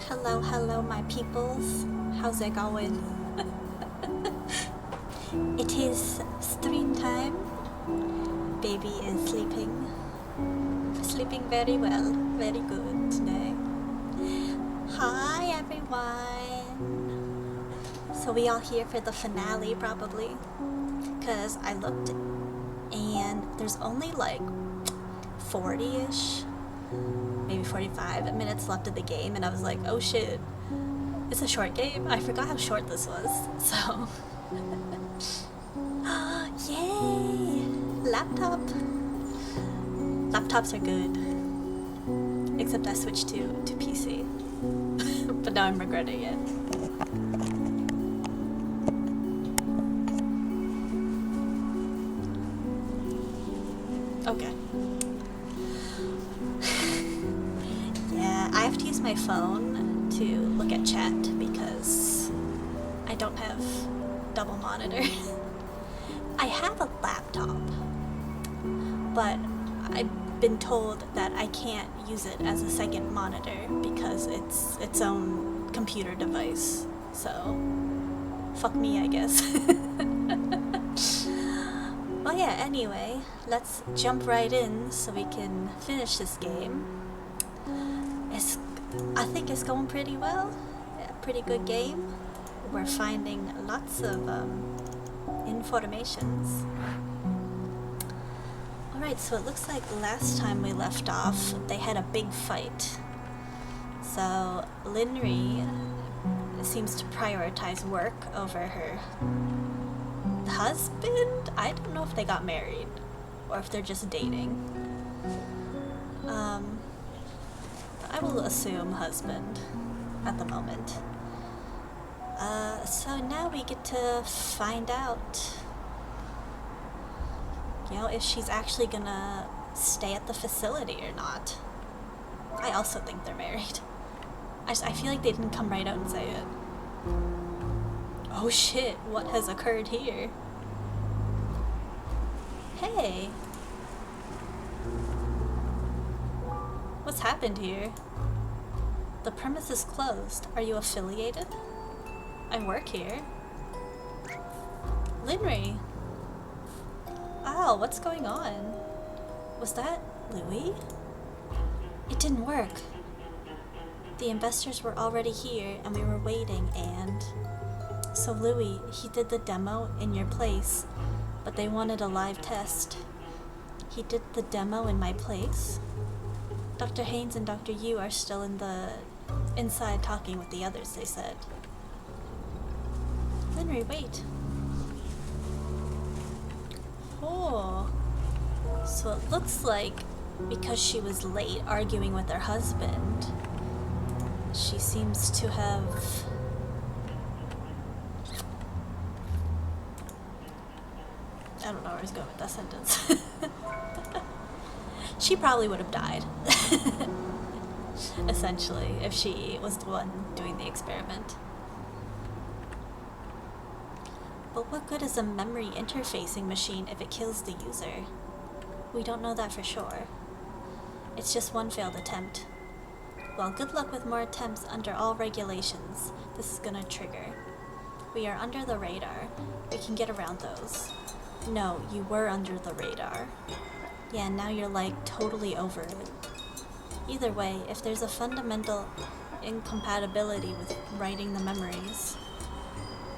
Hello, hello, my peoples. How's it going? It is stream time. Baby is sleeping. Sleeping very well. Very good today. Hi, everyone. So we all here for the finale, probably. Because I looked and there's only like 40-ish, maybe 45 minutes left of the game, and I was like, oh shit, it's a short game. I forgot how short this was. So yay! Laptop. Laptops are good. Except I switched to PC. But now I'm regretting it. Okay. Yeah, I have to use my phone to look at chat because I don't have double monitor. I have a laptop, but I've been told that I can't use it as a second monitor because it's its own computer device. So, fuck me, I guess. Well, yeah, anyway, let's jump right in so we can finish this game. I think it's going pretty well. A pretty good game. We're finding lots of informations. Alright, so it looks like last time we left off, they had a big fight. So Linri seems to prioritize work over her husband? I don't know if they got married or if they're just dating. I will assume husband at the moment. So now we get to find out, you know, if she's actually gonna stay at the facility or not. I also think they're married. I feel like they didn't come right out and say it. Oh shit, what has occurred here? Hey! What's happened here? The premise is closed. Are you affiliated? I work here. Linri! Ow, what's going on? Was that Louis? It didn't work. The investors were already here and we were waiting, and so Louis, he did the demo in your place, but they wanted a live test. He did the demo in my place? Dr. Haynes and Dr. Yu are still inside talking with the others, they said. Linri, wait. Oh. So it looks like because she was late arguing with her husband, she seems to have... I don't know where I was going with that sentence. She probably would have died. Essentially, if she was the one doing the experiment. But what good is a memory interfacing machine if it kills the user? We don't know that for sure. It's just one failed attempt. Well, good luck with more attempts under all regulations. This is gonna trigger. We are under the radar. We can get around those. No, you were under the radar. Yeah, now you're like totally over it. Either way, if there's a fundamental incompatibility with writing the memories,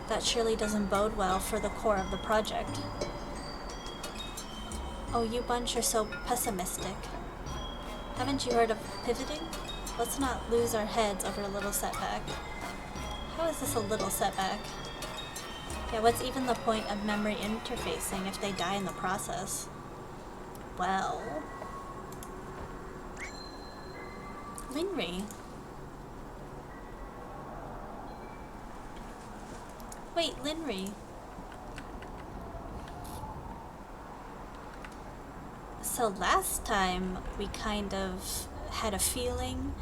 that surely doesn't bode well for the core of the project. Oh, you bunch are so pessimistic. Haven't you heard of pivoting? Let's not lose our heads over a little setback. How is this a little setback? Yeah, what's even the point of memory interfacing if they die in the process? Well... Linri? Wait, Linri. So last time we kind of had a feeling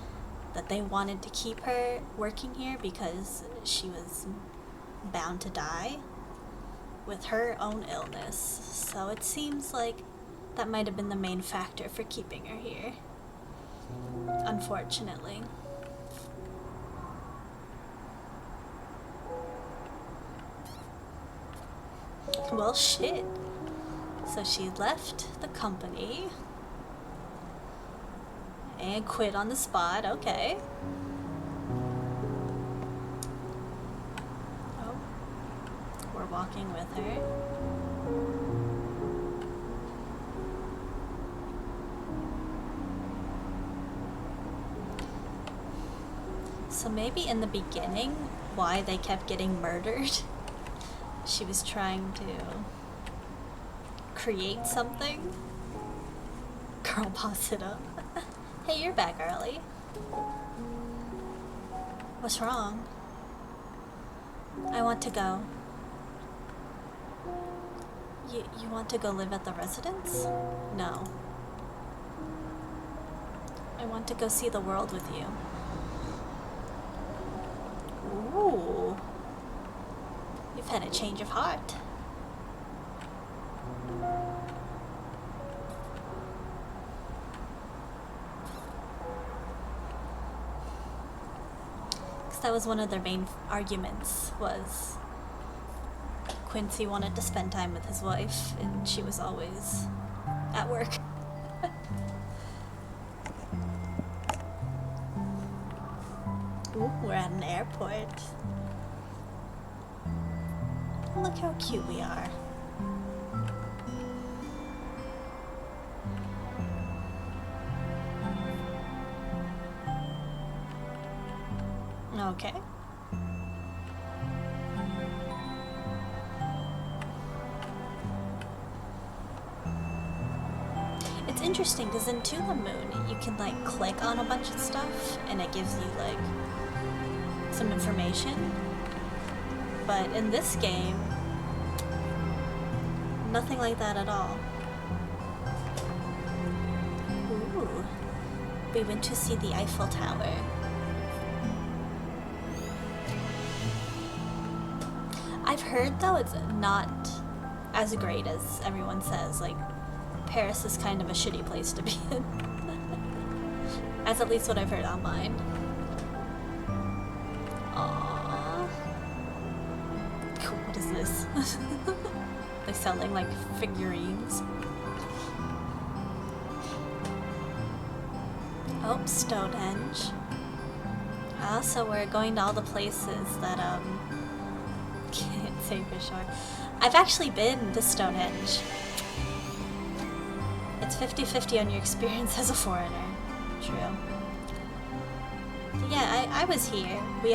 that they wanted to keep her working here because she was bound to die with her own illness. So it seems like that might have been the main factor for keeping her here. Unfortunately. Well, shit. So she left the company and quit on the spot. Okay. Oh, we're walking with her. So maybe in the beginning, why they kept getting murdered, she was trying to create something. Girl, boss it up. Hey, you're back early. What's wrong? I want to go. You want to go live at the residence? No. I want to go see the world with you. Ooh. You've had a change of heart. Because that was one of their main arguments, was Quincy wanted to spend time with his wife and she was always at work. Ooh, we're at an airport. Look how cute we are. Okay. It's interesting because in To the Moon you can like click on a bunch of stuff and it gives you like some information, but in this game nothing like that at all. Ooh, we went to see the Eiffel Tower. I've heard though it's not as great as everyone says. Like, Paris is kind of a shitty place to be in. That's at least what I've heard online. Aww. What is this? They're selling like figurines. Oh, Stonehenge. Ah, so we're going to all the places that can't say for sure. I've actually been to Stonehenge. It's 50-50 on your experience as a foreigner. True. But yeah, I was here. We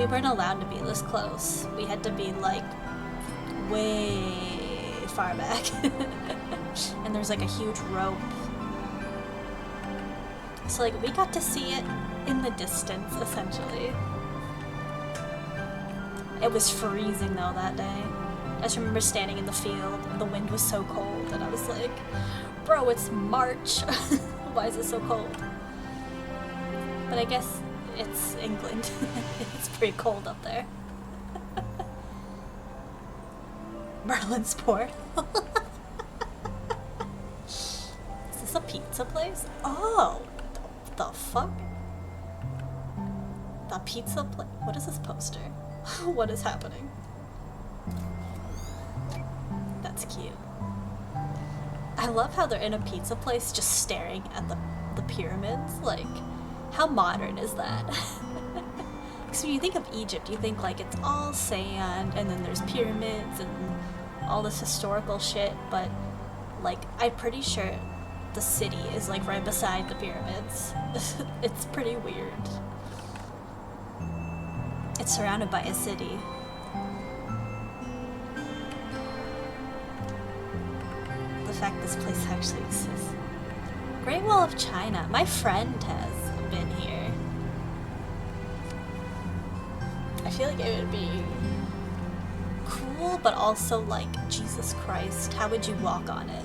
weren't allowed to be this close. We had to be like way far back. And there's like a huge rope. So like we got to see it in the distance, essentially. It was freezing though that day. I just remember standing in the field and the wind was so cold and I was like, bro, it's March. Why is it so cold? But I guess it's England. It's pretty cold up there. Merlin's Port. Is this a pizza place? Oh, the fuck? The pizza place? What is this poster? What is happening? That's cute. I love how they're in a pizza place just staring at the pyramids. Like, how modern is that? Because when you think of Egypt, you think like it's all sand and then there's pyramids and all this historical shit, but like I'm pretty sure the city is like right beside the pyramids. It's pretty weird. It's surrounded by a city. The fact this place actually exists. Great Wall of China. My friend has been here. I feel like it would be cool, but also like, Jesus Christ, how would you walk on it?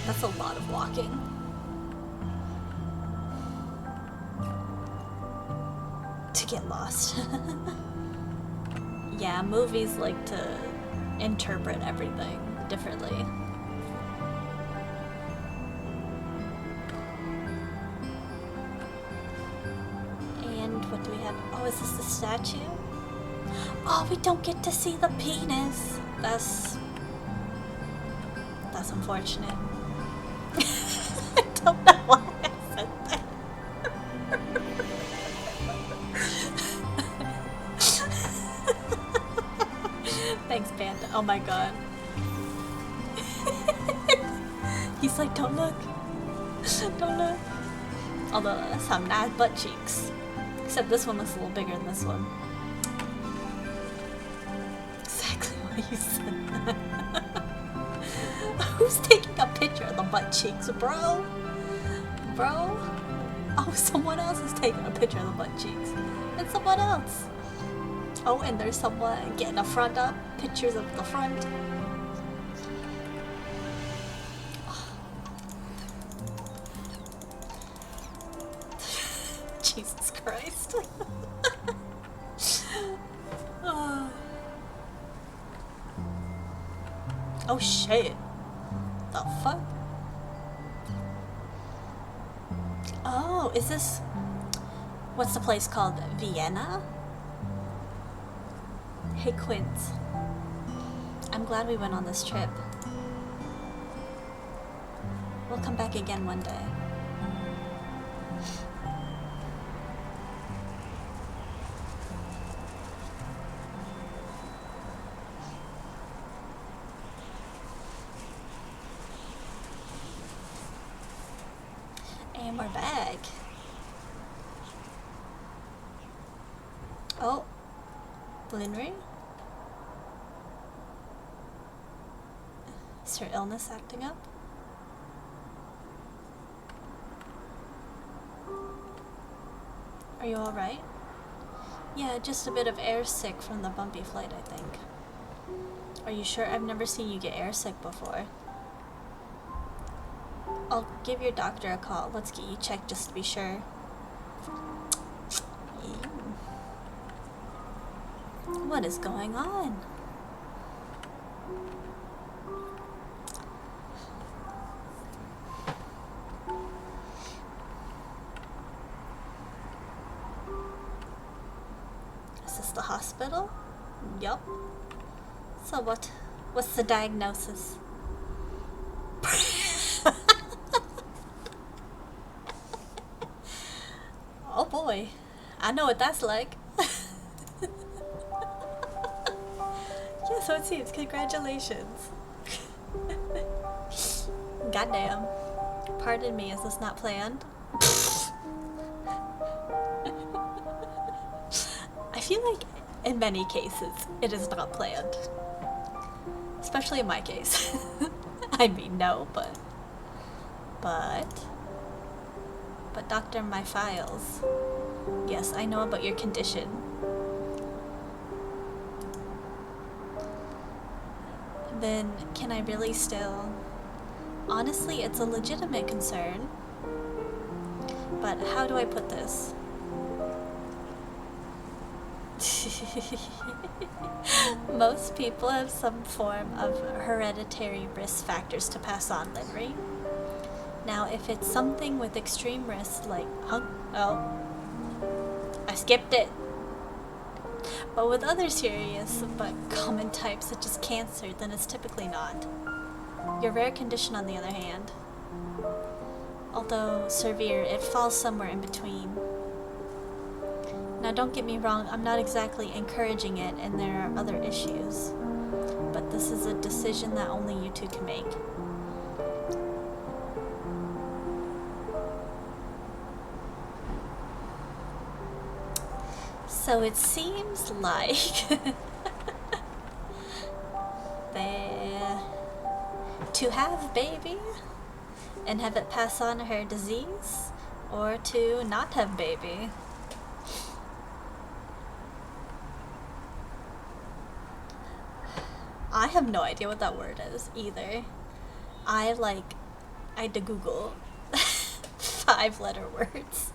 That's a lot of walking. To get lost. Yeah, movies like to interpret everything differently. And what do we have? Oh, is this the statue? Oh, we don't get to see the penis. That's unfortunate. I don't know why I said that. Thanks, Panda. Oh my god. He's like, don't look. Don't look. Although, some nice butt cheeks. Except this one looks a little bigger than this one. Exactly what you said. Who's taking a picture of the butt cheeks, bro? Bro? Oh, someone else is taking a picture of the butt cheeks. And someone else. Oh, and there's someone getting a front up. Pictures of the front. Jesus Christ. Oh shit. The fuck? Oh, is this... What's the place called? Vienna? Hey Quint. I'm glad we went on this trip. We'll come back again one day. And we're back. Oh, Linry? Is her illness acting up? Are you alright? Yeah, just a bit of air sick from the bumpy flight, I think. Are you sure? I've never seen you get air sick before. I'll give your doctor a call. Let's get you checked just to be sure. What is going on? Is this the hospital? Yup. So what's the diagnosis? Oh boy, I know what that's like. Yeah, so it seems. Congratulations. Goddamn. Pardon me, is this not planned? I feel like in many cases it is not planned. Especially in my case. I mean, no, but doctor, my files. Yes, I know about your condition. Then can I really still... Honestly, it's a legitimate concern. But how do I put this? Most people have some form of hereditary risk factors to pass on, Linry. Now, if it's something with extreme risk, like I skipped it. But with other serious but common types such as cancer, then it's typically not. Your rare condition, on the other hand, although severe, it falls somewhere in between. Now, don't get me wrong, I'm not exactly encouraging it, and there are other issues. But this is a decision that only you two can make. So it seems like to have baby and have it pass on her disease, or to not have baby. I have no idea what that word is either. I had to Google 5-letter words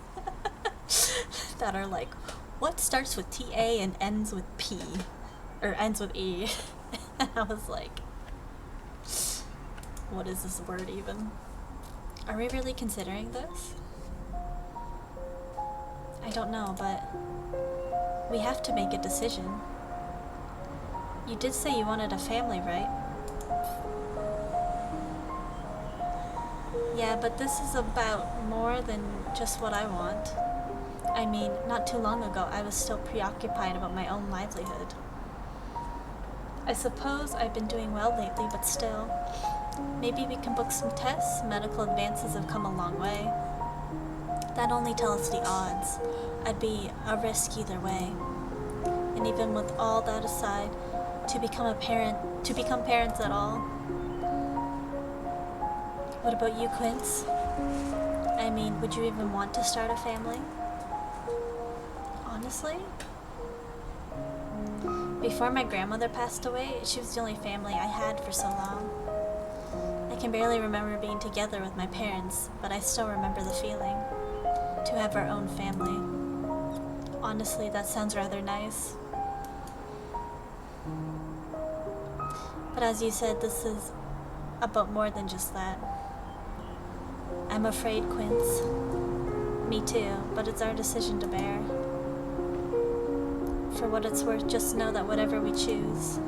that are like, what starts with TA and ends with P? Or ends with E? And I was like, what is this word even? Are we really considering this? I don't know, but we have to make a decision. You did say you wanted a family, right? Yeah, but this is about more than just what I want. I mean, not too long ago, I was still preoccupied about my own livelihood. I suppose I've been doing well lately, but still. Maybe we can book some tests. Medical advances have come a long way. That only tells us the odds. I'd be a risk either way. And even with all that aside, to become parents at all. What about you, Quince? I mean, would you even want to start a family? Honestly? Before my grandmother passed away, she was the only family I had for so long. I can barely remember being together with my parents, but I still remember the feeling. To have our own family. Honestly, that sounds rather nice. But as you said, this is about more than just that. I'm afraid, Quince. Me too, but it's our decision to bear. For what it's worth, just know that whatever we choose,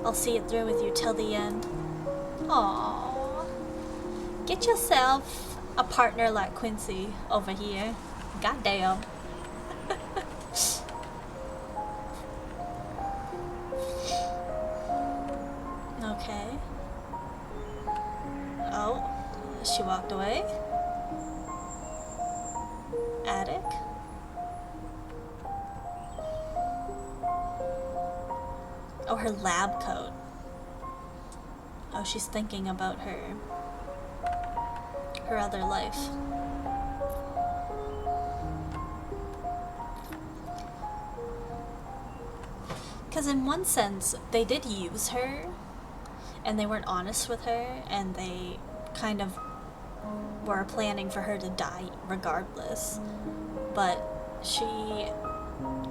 I'll see it through with you till the end. Aww. Get yourself a partner like Quincy over here. Goddamn. Okay. Oh, she walked away. Attic. Oh, her lab coat. Oh, she's thinking about her other life. Because in one sense, they did use her, and they weren't honest with her, and they kind of were planning for her to die regardless. But she,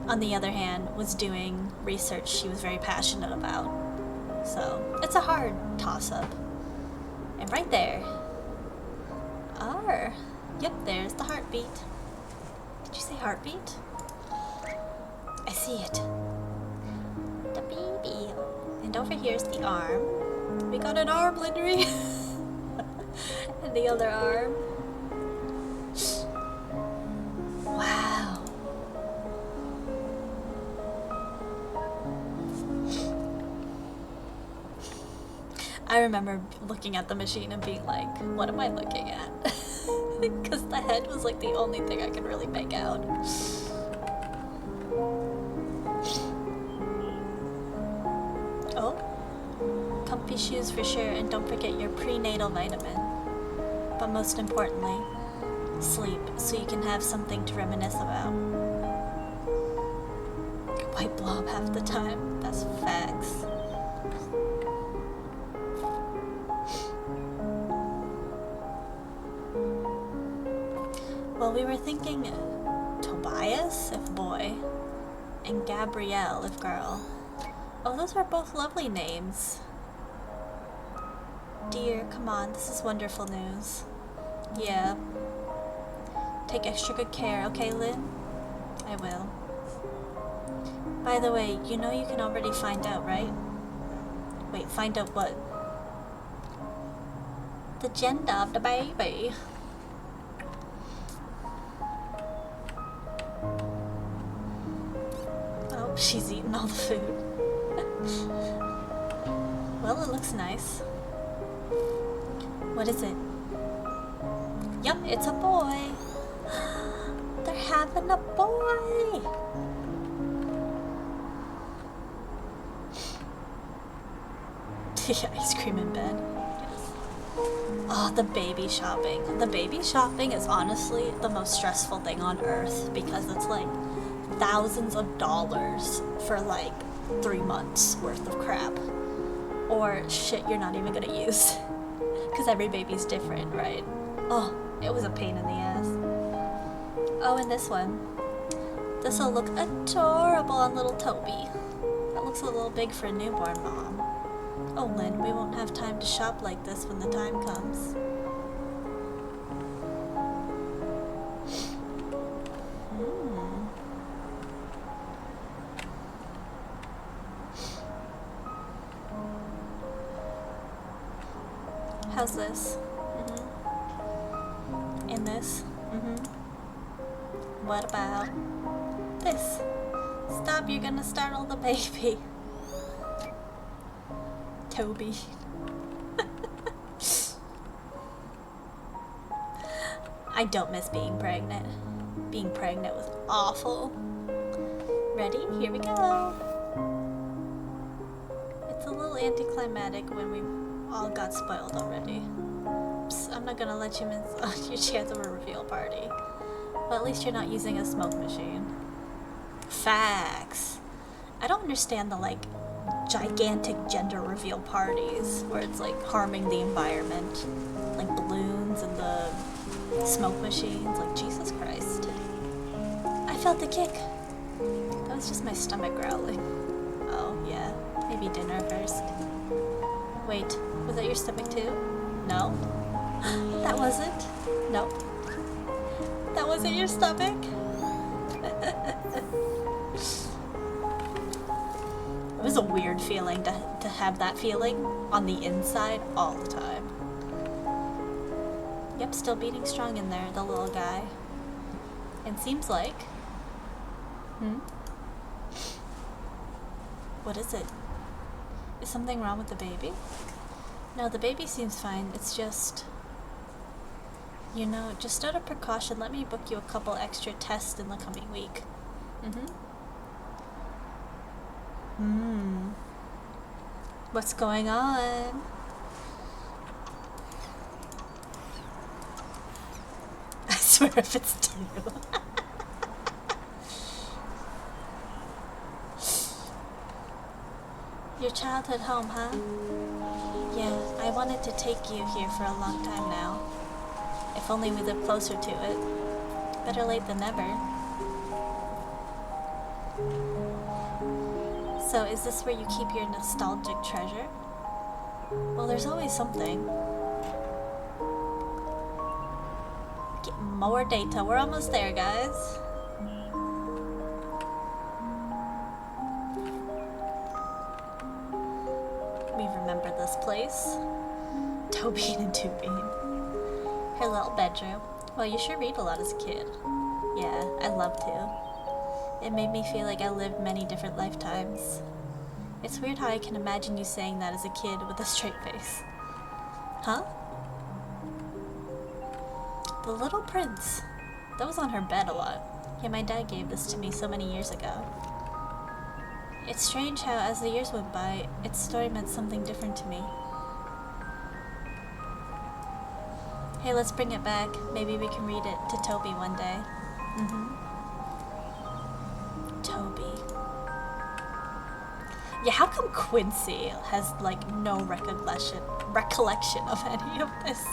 on the other hand, was doing research she was very passionate about. So, it's a hard toss-up. And right there. Yep, there's the heartbeat. Did you say heartbeat? I see it. The baby. And over here's the arm. We got an arm, Lindry. And the other arm. Wow. I remember looking at the machine and being like, what am I looking at? Because the head was like the only thing I could really make out. Oh, comfy shoes for sure, and don't forget your prenatal vitamin. But most importantly, sleep, so you can have something to reminisce about. White blob half the time, that's facts. Well, we were thinking Tobias, if boy, and Gabrielle, if girl. Oh, those are both lovely names. Dear, come on, this is wonderful news. Yeah. Take extra good care, okay, Lynn? I will. By the way, you know you can already find out, right? Wait, find out what? The gender of the baby. Oh, she's eating all the food. Well, it looks nice. What is it? Yup, it's a boy. They're having a boy. The ice cream in bed. Yes. Oh, the baby shopping. The baby shopping is honestly the most stressful thing on earth because it's like thousands of dollars for like 3 months worth of crap. Or shit you're not even gonna use. Because every baby's different, right? Oh, it was a pain in the ass. Oh, and this one. This'll look adorable on little Toby. That looks a little big for a newborn mom. Oh, Lynn, we won't have time to shop like this when the time comes. How's this? And this? What about this? Stop, you're gonna startle the baby. Toby. I don't miss being pregnant. Being pregnant was awful. Ready? Here we go. It's a little anticlimactic when we all got spoiled already. Psst, I'm not gonna let you miss your chance of a reveal party. But at least you're not using a smoke machine. Facts. I don't understand the like gigantic gender reveal parties where it's like harming the environment. Like balloons and the smoke machines. Like, Jesus Christ. I felt a kick. That was just my stomach growling. Oh, yeah. Maybe dinner first. Wait, was that your stomach too? No? That wasn't? Nope. That wasn't your stomach? It was a weird feeling to have that feeling on the inside all the time. Yep, still beating strong in there, the little guy. And seems like... What is it? Is something wrong with the baby? No, the baby seems fine. It's just... You know, just out of precaution, let me book you a couple extra tests in the coming week. What's going on? I swear if it's two. Your childhood home, huh? Yeah, I wanted to take you here for a long time now. If only we lived closer to it. Better late than never. So, is this where you keep your nostalgic treasure? Well, there's always something. Get more data. We're almost there, guys. We remember this place. Tobin and Tubin. Her little bedroom. Well, you sure read a lot as a kid. Yeah, I love to. It made me feel like I lived many different lifetimes. It's weird how I can imagine you saying that as a kid with a straight face. Huh? The Little Prince. That was on her bed a lot. Yeah, my dad gave this to me so many years ago. It's strange how, as the years went by, its story meant something different to me. Hey, let's bring it back. Maybe we can read it to Toby one day. Toby. Yeah, how come Quincy has, like, no recollection of any of this?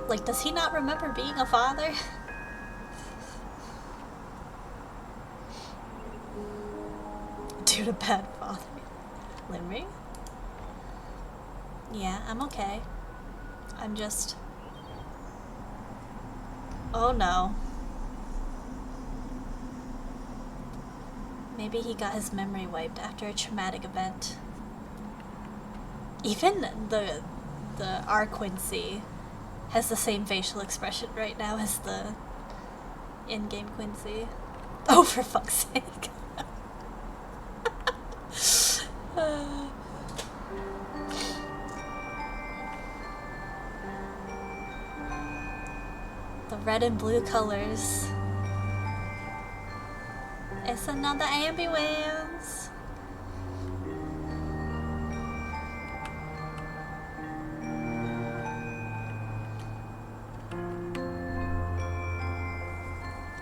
Like, does he not remember being a father? Dude, a bad father. Limri? Yeah, I'm okay. I'm just... Oh no. Maybe he got his memory wiped after a traumatic event. Even the our Quincy has the same facial expression right now as the in-game Quincy. Oh, for fuck's sake. The red and blue colors. It's another ambulance.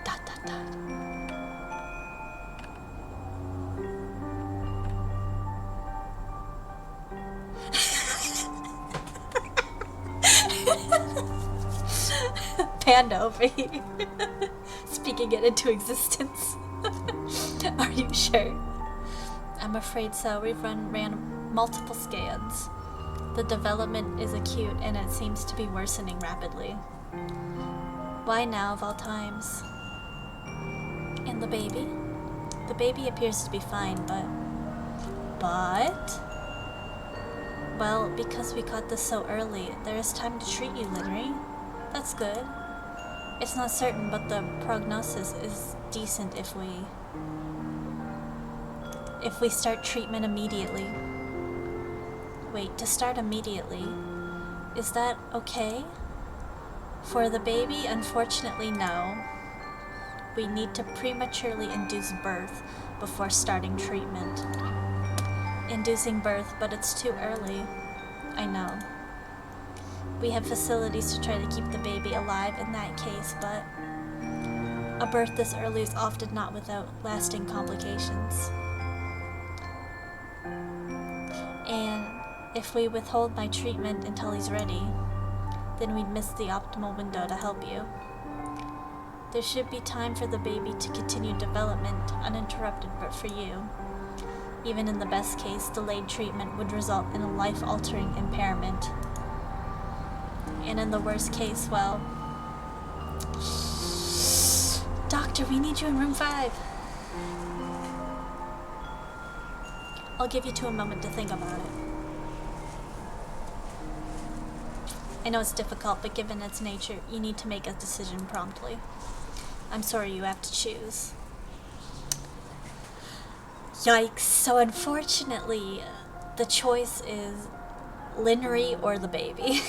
Dot dot dot. Panda over here. Speaking it into existence. Are you sure? I'm afraid so. We've ran multiple scans. The development is acute and it seems to be worsening rapidly. Why now of all times? And the baby? The baby appears to be fine, but... Well, because we caught this so early, there is time to treat you, Linry. That's good. It's not certain, but the prognosis is decent if we start treatment immediately. Wait, to start immediately? Is that okay? For the baby, unfortunately, no. We need to prematurely induce birth before starting treatment. Inducing birth, but it's too early. I know. We have facilities to try to keep the baby alive in that case, but a birth this early is often not without lasting complications. And if we withhold my treatment until he's ready, then we'd miss the optimal window to help you. There should be time for the baby to continue development uninterrupted, but for you, even in the best case, delayed treatment would result in a life-altering impairment. And in the worst case, well... Doctor, we need you in room 5. I'll give you a moment to think about it. I know it's difficult, but given its nature, you need to make a decision promptly. I'm sorry you have to choose. Yikes, so unfortunately, the choice is Linry or the baby.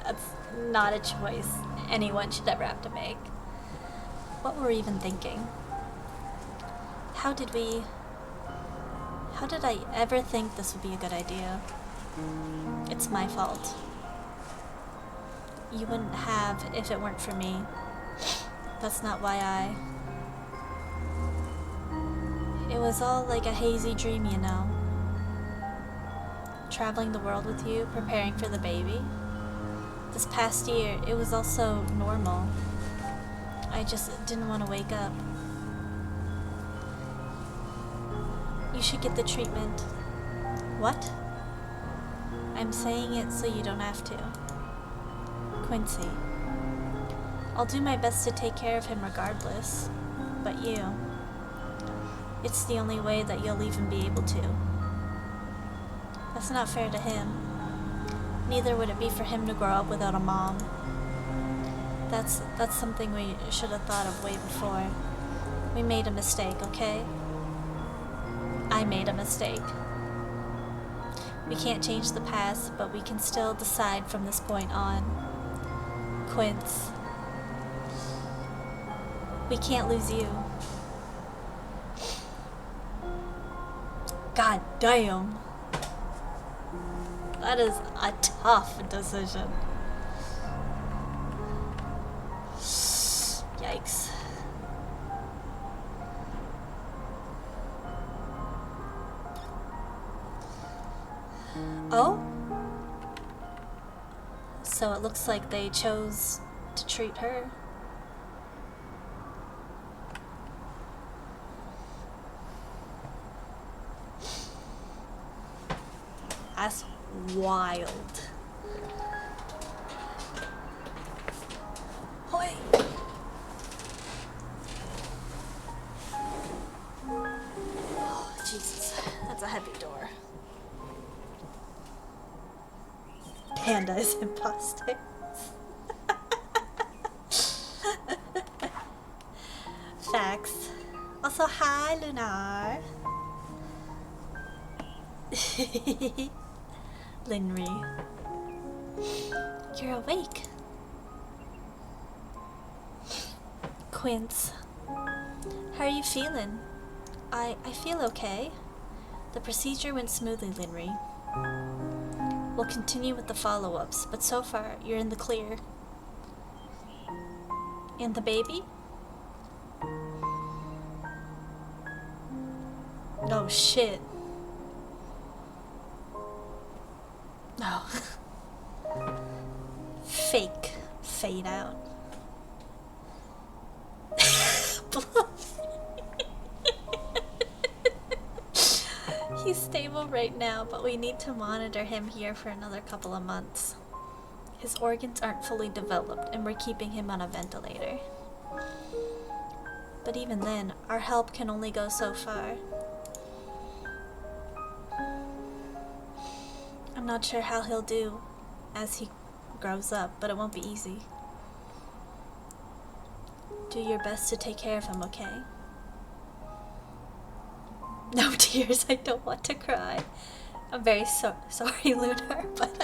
That's not a choice anyone should ever have to make. What were we even thinking? How did I ever think this would be a good idea? It's my fault. You wouldn't have if it weren't for me. That's not why It was all like a hazy dream, you know. Traveling the world with you, preparing for the baby. This past year, it was also normal. I just didn't want to wake up. You should get the treatment. What? I'm saying it so you don't have to. Quincy. I'll do my best to take care of him regardless. But you. It's the only way that you'll even be able to. That's not fair to him. Neither would it be for him to grow up without a mom. That's something we should have thought of way before. We made a mistake, okay? I made a mistake. We can't change the past, but we can still decide from this point on. Quince. We can't lose you. God damn. That is a tough decision. Yikes. Oh? So it looks like they chose to treat her. That's wild. Hoi! Oh, Jesus. That's a heavy door. Panda is imposter. Facts. Also, hi, Lunar. Linry. You're awake. Quince. How are you feeling? I feel okay. The procedure went smoothly, Linry. We'll continue with the follow-ups, but so far, you're in the clear. And the baby? Oh, shit. No. Fake fade out. He's stable right now, but we need to monitor him here for another couple of months. His organs aren't fully developed, and we're keeping him on a ventilator. But even then, our help can only go so far. not sure how he'll do as he grows up, but it won't be easy. Do your best to take care of him, okay? No tears, I don't want to cry. I'm very sorry, Lunar, but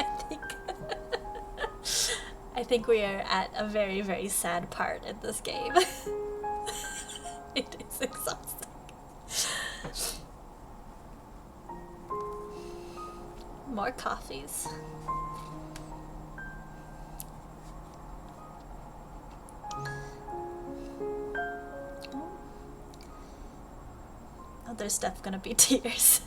I think we are at a very, very sad part in this game. It is exhausting. More coffees. Oh, there's definitely gonna be tears.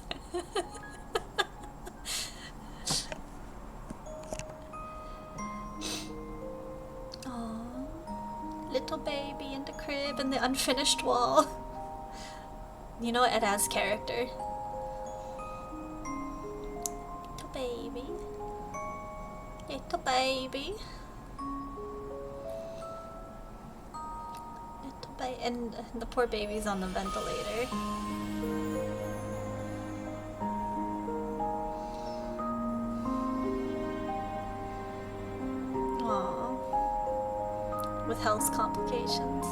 Little baby in the crib and the unfinished wall. You know, it has character. Little baby. Little baby. Little baby. And the poor baby's on the ventilator. With health complications.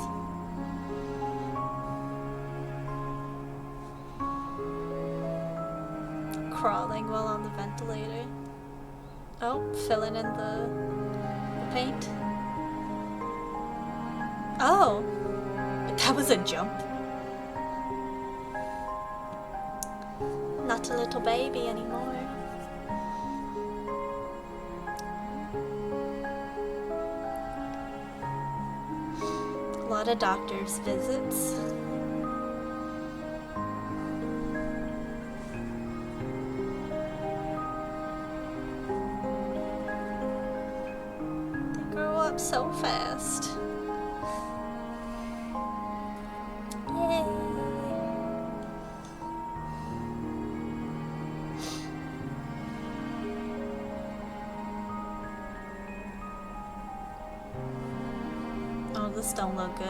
Crawling while on the ventilator. Oh, filling in the paint. Oh, that was a jump. Not a little baby anymore. A lot of doctor's visits. They grow up so fast. Yay! Oh, this don't look good.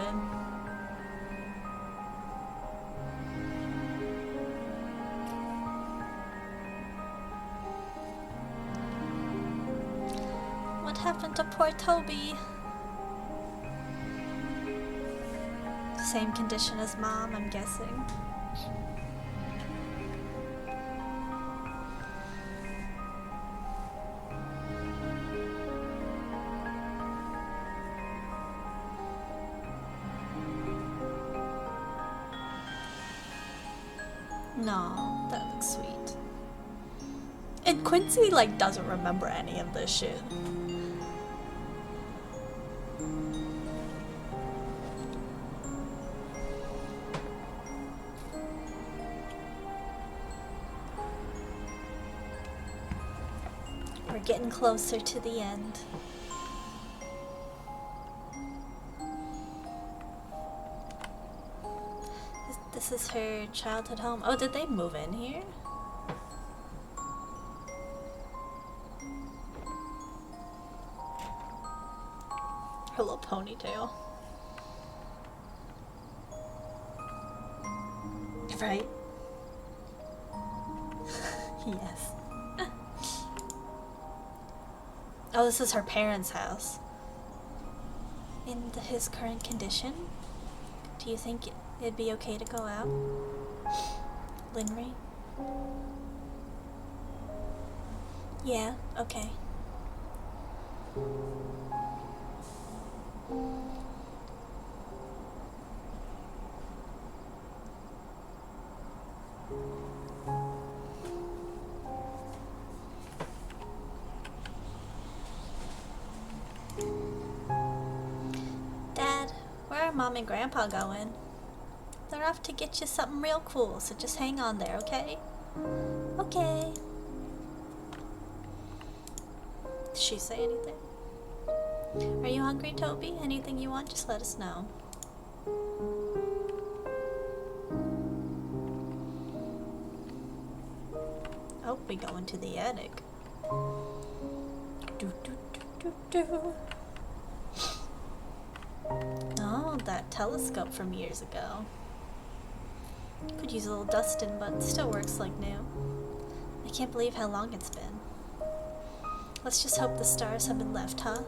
What happened to poor Toby? Same condition as Mom, I'm guessing. No, that looks sweet. And Quincy, like, doesn't remember any of this shit. We're getting closer to the end. This is her childhood home. Oh, did they move in here? Her little ponytail. Right? Yes. Oh, this is her parents' house. In his current condition, do you think it'd be okay to go out? Linry? Yeah, okay. Dad, where are Mom and Grandpa going? They're off to get you something real cool, so just hang on there, okay? Okay. Did she say anything? Are you hungry, Toby? Anything you want, just let us know. Oh, we go into the attic. Do, do, do, do, do. Oh, that telescope from years ago. Could use a little dusting, but still works like new. I can't believe how long it's been. Let's just hope the stars haven't left, huh?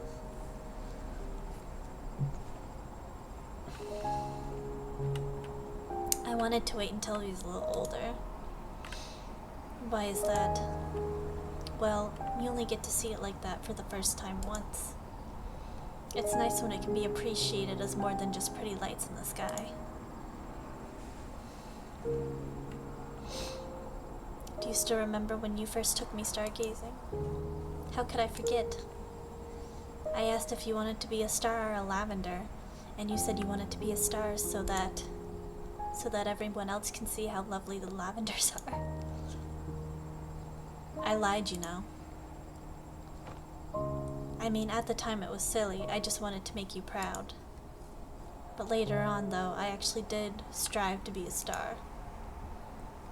I wanted to wait until he was a little older. Why is that? Well, you only get to see it like that for the first time once. It's nice when it can be appreciated as more than just pretty lights in the sky. Do you still remember when you first took me stargazing? How could I forget? I asked if you wanted to be a star or a lavender, and you said you wanted to be a star so that everyone else can see how lovely the lavenders are. I lied, you know. I mean, at the time it was silly, I just wanted to make you proud. But later on, though, I actually did strive to be a star.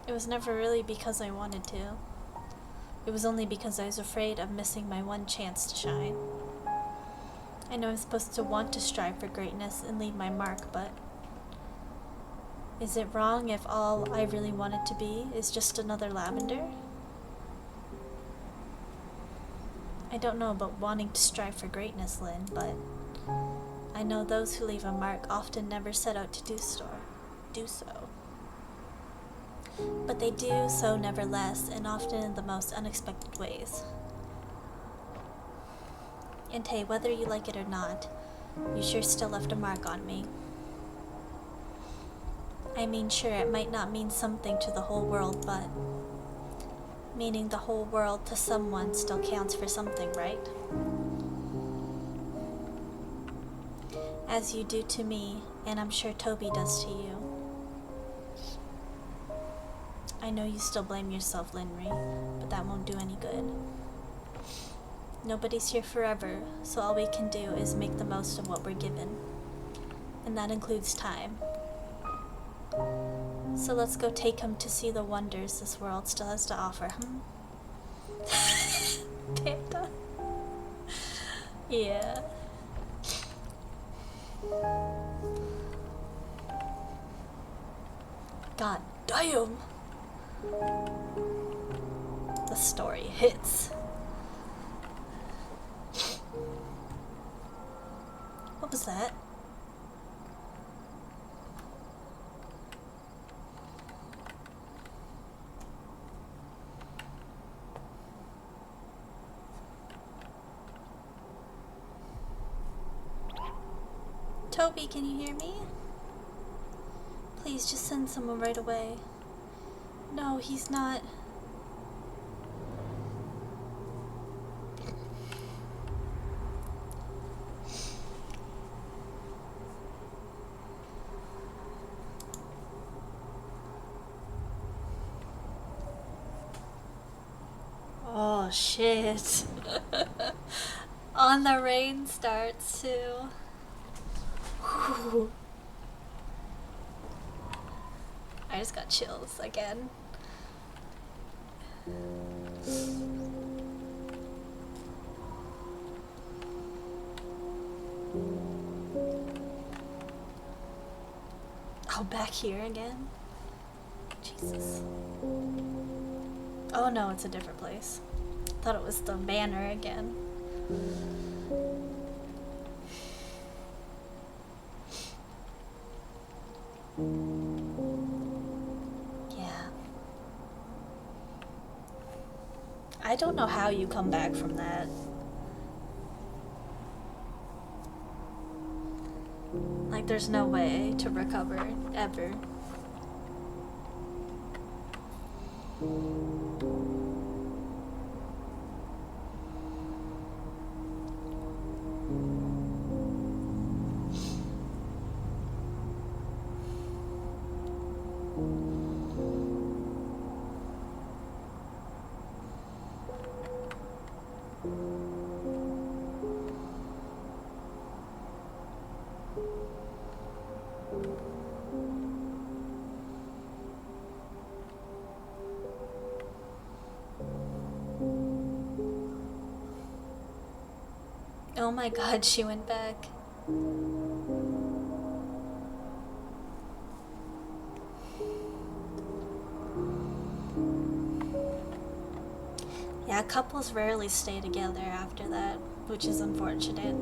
It was never really because I wanted to. It was only because I was afraid of missing my one chance to shine. I know I'm supposed to want to strive for greatness and leave my mark, but is it wrong if all I really wanted to be is just another lavender? I don't know about wanting to strive for greatness, Lynn, but I know those who leave a mark often never set out to do so. But they do so nevertheless, and often in the most unexpected ways. And hey, whether you like it or not, you sure still left a mark on me. I mean, sure, it might not mean something to the whole world, but meaning the whole world to someone still counts for something, right? As you do to me, and I'm sure Toby does to you. I know you still blame yourself, Linry, but that won't do any good. Nobody's here forever, so all we can do is make the most of what we're given. And that includes time. So let's go take him to see the wonders this world still has to offer, Panda. Yeah. God damn! The story hits. What was that? Toby, can you hear me? Please, just send someone right away. No, he's not. Oh, shit. On the rain starts too. Whew. I just got chills again. Oh, back here again? Jesus. Oh no, it's a different place. Thought it was the banner again. Yeah. I don't know how you come back from that. Like, there's no way to recover, ever. Oh my god, she went back. Yeah, couples rarely stay together after that, which is unfortunate.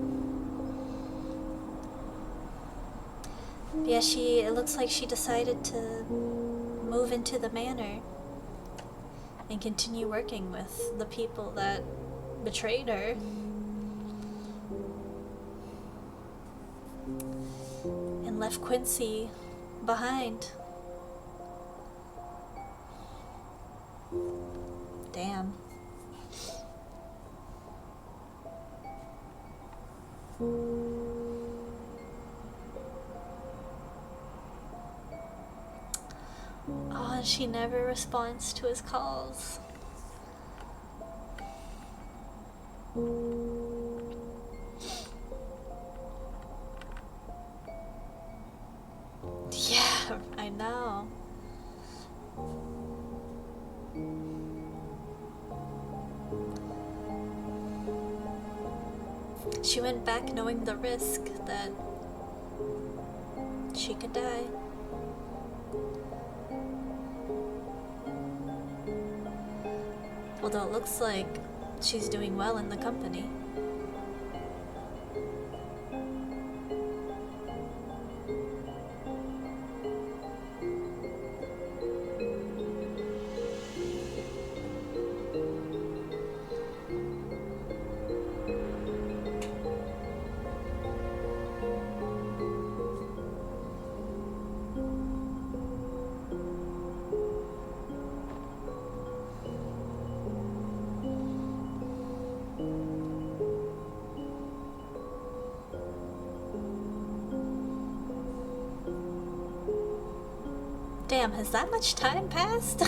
But yeah, it looks like she decided to move into the manor and continue working with the people that betrayed her. And left Quincy behind. Damn. Oh, and she never responds to his calls. Yeah, I know. She went back knowing the risk that she could die. Although it looks like she's doing well in the company. Damn, has that much time passed?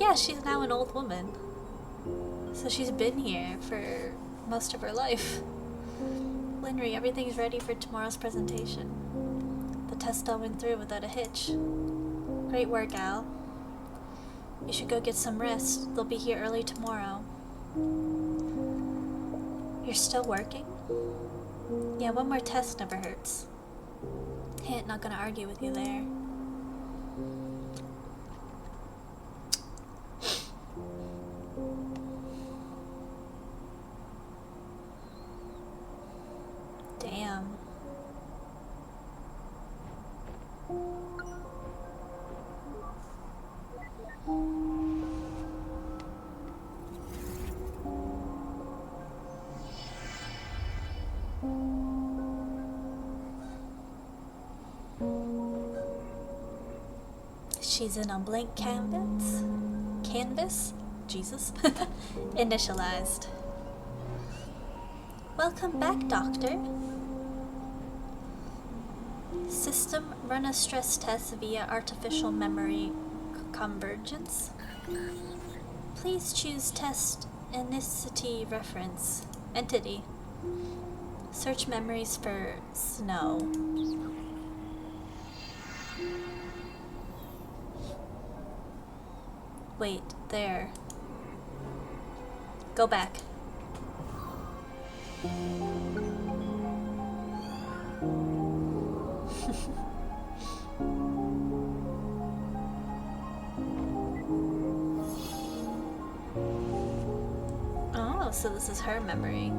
Yeah, she's now an old woman. So she's been here for most of her life. Linry, everything's ready for tomorrow's presentation. The test all went through without a hitch. Great work, Al. You should go get some rest. They'll be here early tomorrow. You're still working? Yeah, one more test never hurts. Hey, not gonna argue with you there. Damn. She's in a blank canvas? Canvas? Jesus. Initialized. Welcome back, Doctor. System run a stress test via artificial memory convergence. Please choose test entity reference. Entity. Search memories for snow. Wait, there. Go back. Oh, so this is her memory.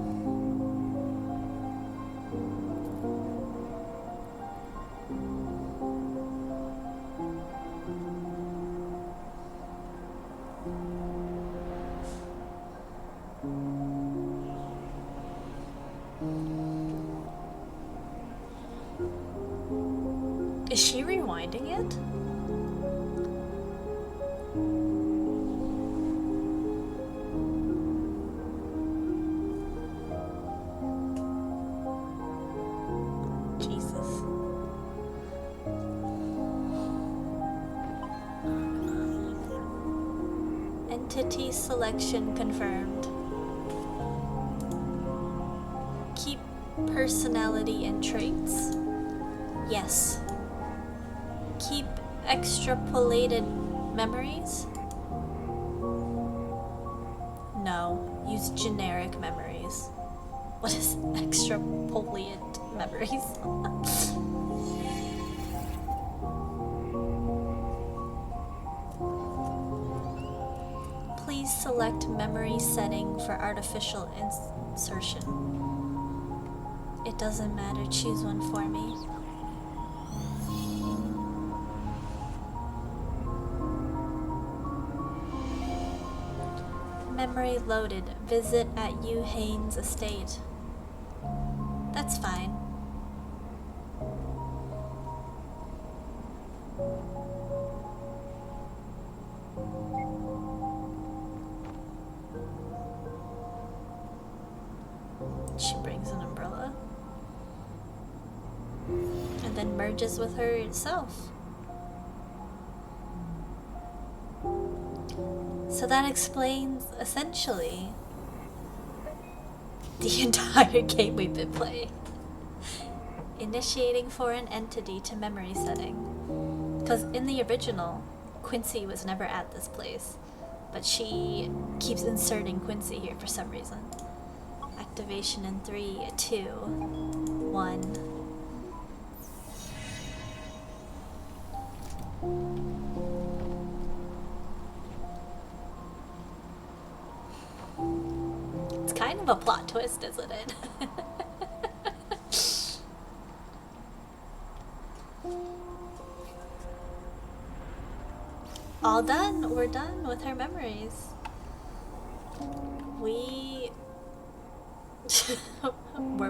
Is she rewinding it? Jesus. Entity selection confirmed. Keep personality and traits. Yes. Keep extrapolated memories? No. Use generic memories. What is extrapolate memories? Select memory setting for artificial insertion. It doesn't matter, choose one for me. Memory loaded. Visit at Yu Hain's estate. That's fine. She brings an umbrella. And then merges with herself. So that explains, essentially, the entire game we've been playing. Initiating foreign entity to memory setting. Because in the original, Quincy was never at this place. But she keeps inserting Quincy here for some reason. Activation in 3, 2, 1. It's kind of a plot twist, isn't it? All done. We're done with her memories. We're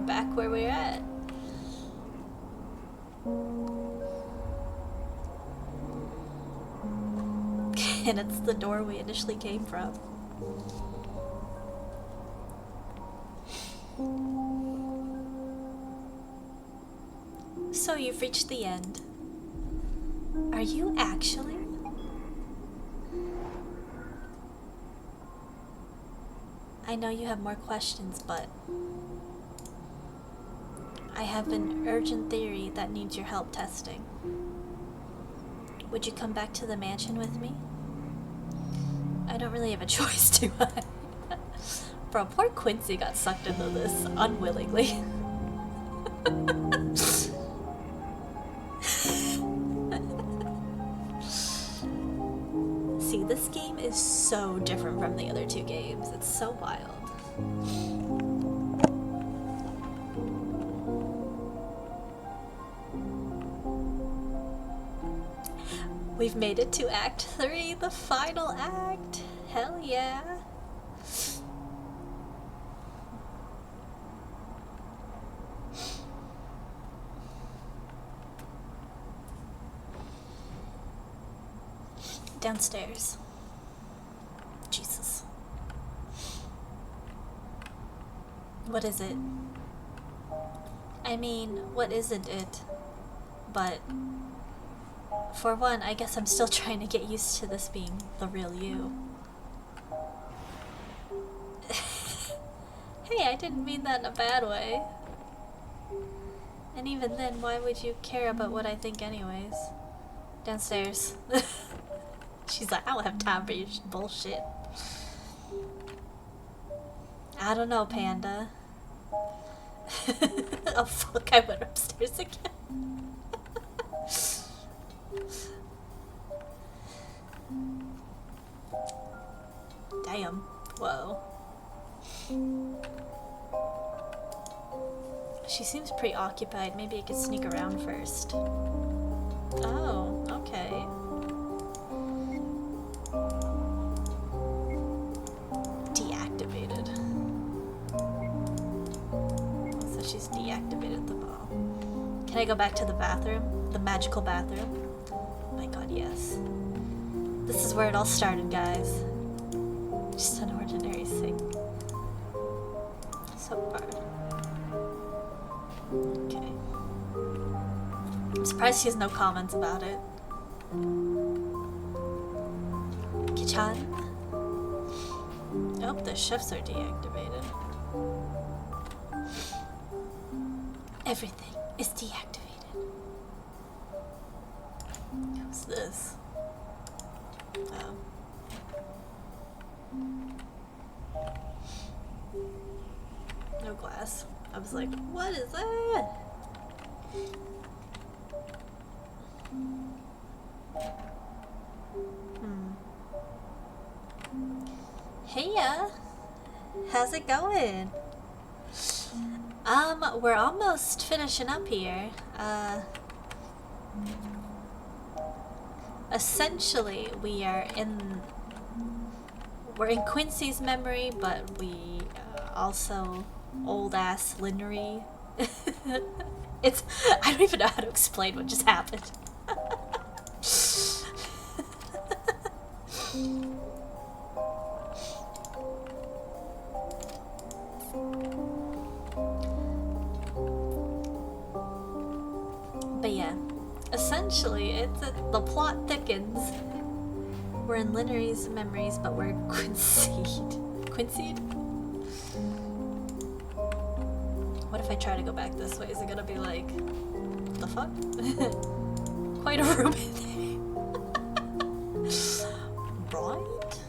back where we're at. And it's the door we initially came from. So you've reached the end. Are you actually? I know you have more questions, but I have an urgent theory that needs your help testing. Would you come back to the mansion with me? I don't really have a choice, do I? Bro, poor Quincy got sucked into this unwillingly. See, this game is so different from the other two games. It's so wild. We've made it to Act 3, the final act. Hell yeah. Downstairs. Jesus. What is it? I mean, what isn't it? But for one, I guess I'm still trying to get used to this being the real you. Hey, I didn't mean that in a bad way. And even then, why would you care about what I think anyways? Downstairs. She's like, I don't have time for your bullshit. I don't know, Panda. Oh fuck, I went upstairs again. Damn. Whoa. She seems preoccupied. Maybe I could sneak around first. Oh, okay. Deactivated. So she's deactivated the ball. Can I go back to the bathroom? The magical bathroom? Oh my god, yes. This is where it all started, guys. Just an ordinary sink. So far. Okay. I'm surprised she has no comments about it. Kichan? Oh, the chefs are deactivated. Everything is deactivated. Who's this? Oh. No glass. I was like, what is that? Heya! How's it going? We're almost finishing up here. Essentially, we're in Quincy's memory, but we also old-ass Linnery. I don't even know how to explain what just happened. But yeah, essentially, the plot thickens. We're in Linnery's memories, but we're Quincy'd. Quincy'd? What if I try to go back this way? Is it gonna be like, the fuck? Quite a room in there. Right?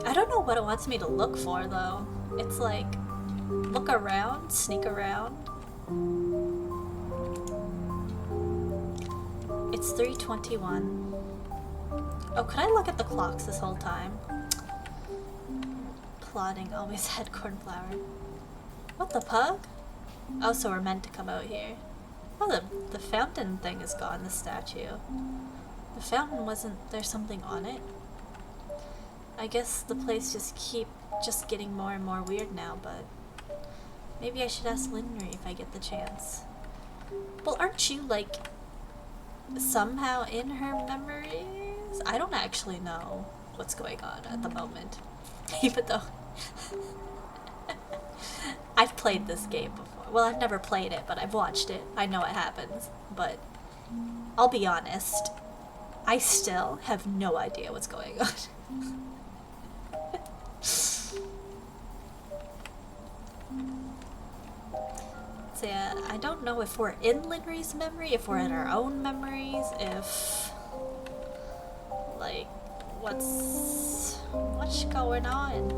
I don't know what it wants me to look for though. It's like, look around, sneak around. It's 3:21. Oh, could I look at the clocks this whole time? Plotting always had cornflower. What the pug? Oh, so we're meant to come out here. Oh, the fountain thing is gone, the statue. The fountain wasn't there something on it? I guess the place just getting more and more weird now, but maybe I should ask Linnery if I get the chance. Well, aren't you, like, somehow in her memories? I don't actually know what's going on at the moment. Even though I've played this game before. Well, I've never played it, but I've watched it. I know what happens. But I'll be honest, I still have no idea what's going on. So yeah, I don't know if we're in Linnery's memory, if we're in our own memories, if like what's going on.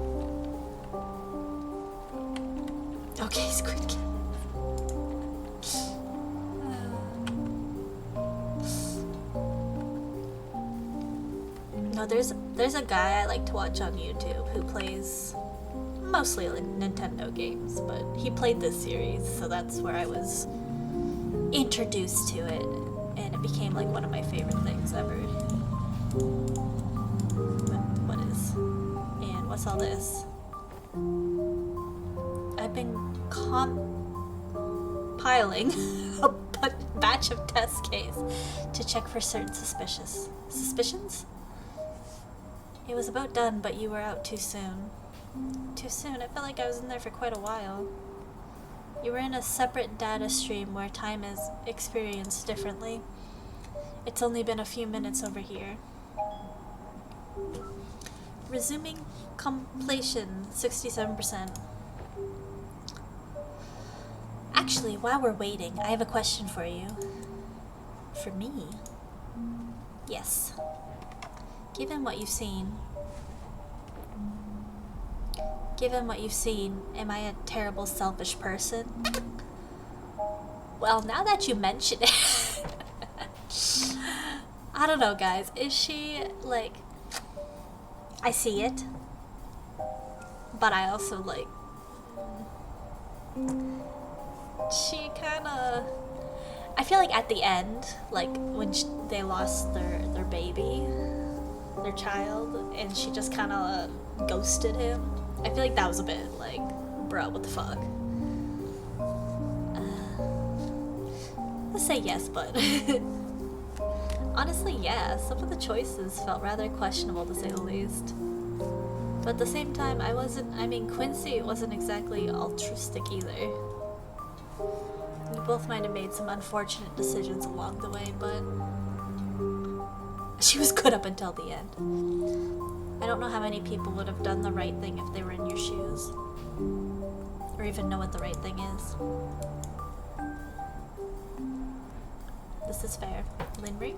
Okay, Squid Game. No, there's a guy I like to watch on YouTube who plays mostly Nintendo games, but he played this series, so that's where I was introduced to it, and it became like one of my favorite things ever. What is? And what's all this? I've been compiling a batch of test case to check for certain suspicions? It was about done, but you were out too soon. Too soon? I felt like I was in there for quite a while. You were in a separate data stream where time is experienced differently. It's only been a few minutes over here. Resuming completion, 67%. Actually, while we're waiting, I have a question for you. For me? Yes. Given what you've seen, am I a terrible, selfish person? Well, now that you mention it, I don't know, guys. Is she, like, I see it, but I also, like, she kinda, I feel like at the end, like, when they lost their baby, their child, and she just kinda ghosted him. I feel like that was a bit like, bro, what the fuck? Let's say yes, but honestly, yeah, some of the choices felt rather questionable to say the least. But at the same time, Quincy wasn't exactly altruistic either. You both might have made some unfortunate decisions along the way, but she was good up until the end. I don't know how many people would have done the right thing if they were in your shoes. Or even know what the right thing is. This is fair. Linnery?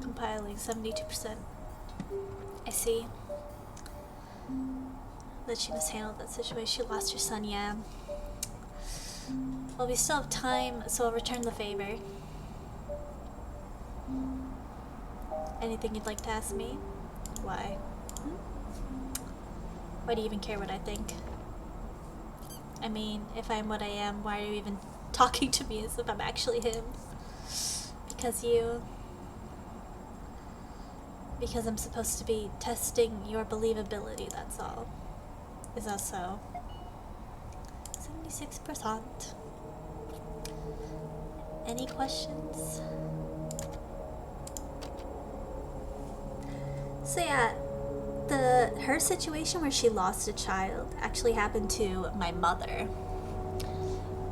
Compiling 72%. I see. That she mishandled that situation. She lost her son, yeah. Well, we still have time, so I'll return the favor. Anything you'd like to ask me? Why? Why do you even care what I think? I mean, if I'm what I am, why are you even talking to me as if I'm actually him? Because I'm supposed to be testing your believability, that's all. Is that so? 76%. Any questions? So yeah, her situation where she lost a child actually happened to my mother.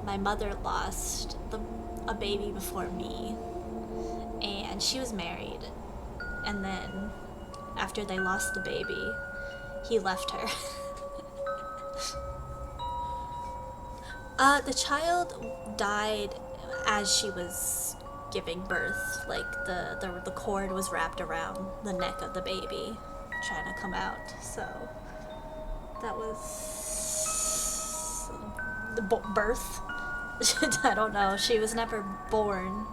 My mother lost a baby before me, and she was married, and then after they lost the baby, he left her. The child died as she was giving birth. Like the cord was wrapped around the neck of the baby, trying to come out. So that was the birth. I don't know. She was never born,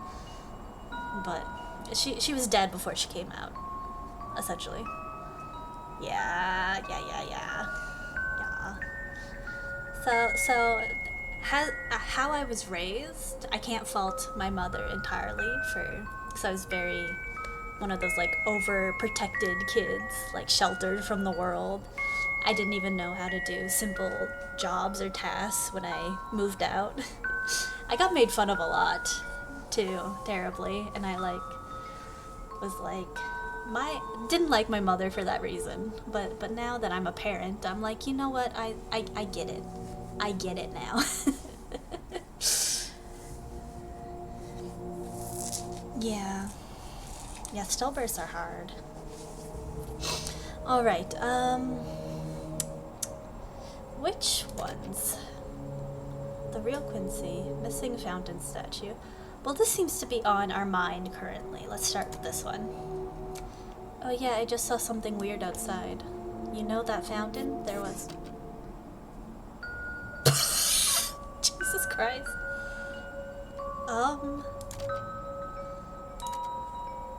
but she was dead before she came out, essentially. Yeah. So how I was raised, I can't fault my mother entirely because I was very one of those like overprotected kids, like sheltered from the world. I didn't even know how to do simple jobs or tasks when I moved out. I got made fun of a lot too, terribly, and I didn't like my mother for that reason. But now that I'm a parent, I'm like, you know what? I get it. I get it now. Yeah. Yeah, stillbirths are hard. Alright, which ones? The real Quincy, missing fountain statue. Well, this seems to be on our mind currently. Let's start with this one. Oh yeah, I just saw something weird outside. You know that fountain? There was... Jesus Christ.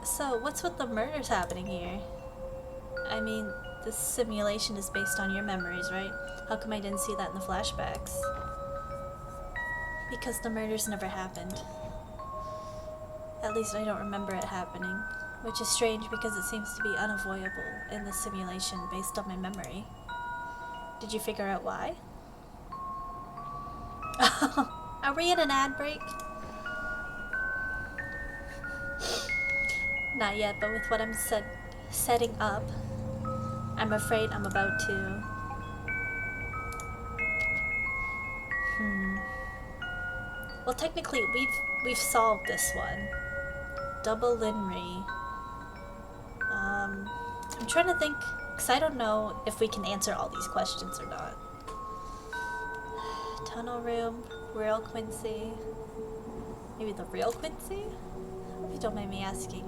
So, what's with the murders happening here? I mean, this simulation is based on your memories, right? How come I didn't see that in the flashbacks? Because the murders never happened. At least I don't remember it happening. Which is strange because it seems to be unavoidable in the simulation based on my memory. Did you figure out why? Are we in an ad break? Not yet, but with what I'm setting up, I'm afraid I'm about to... Well, technically, we've solved this one. Double Linry. I'm trying to think, because I don't know if we can answer all these questions or not. Tunnel room, real Quincy. Maybe the real Quincy? Hope you don't mind me asking.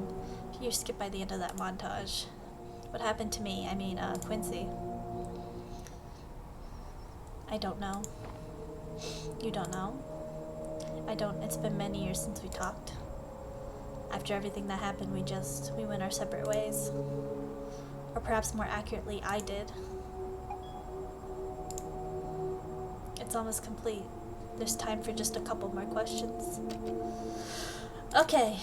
If you skip by the end of that montage. What happened to me? I mean, Quincy. I don't know. You don't know? I don't. It's been many years since we talked. After everything that happened, we went our separate ways. Or perhaps more accurately, I did. It's almost complete. There's time for just a couple more questions. Okay.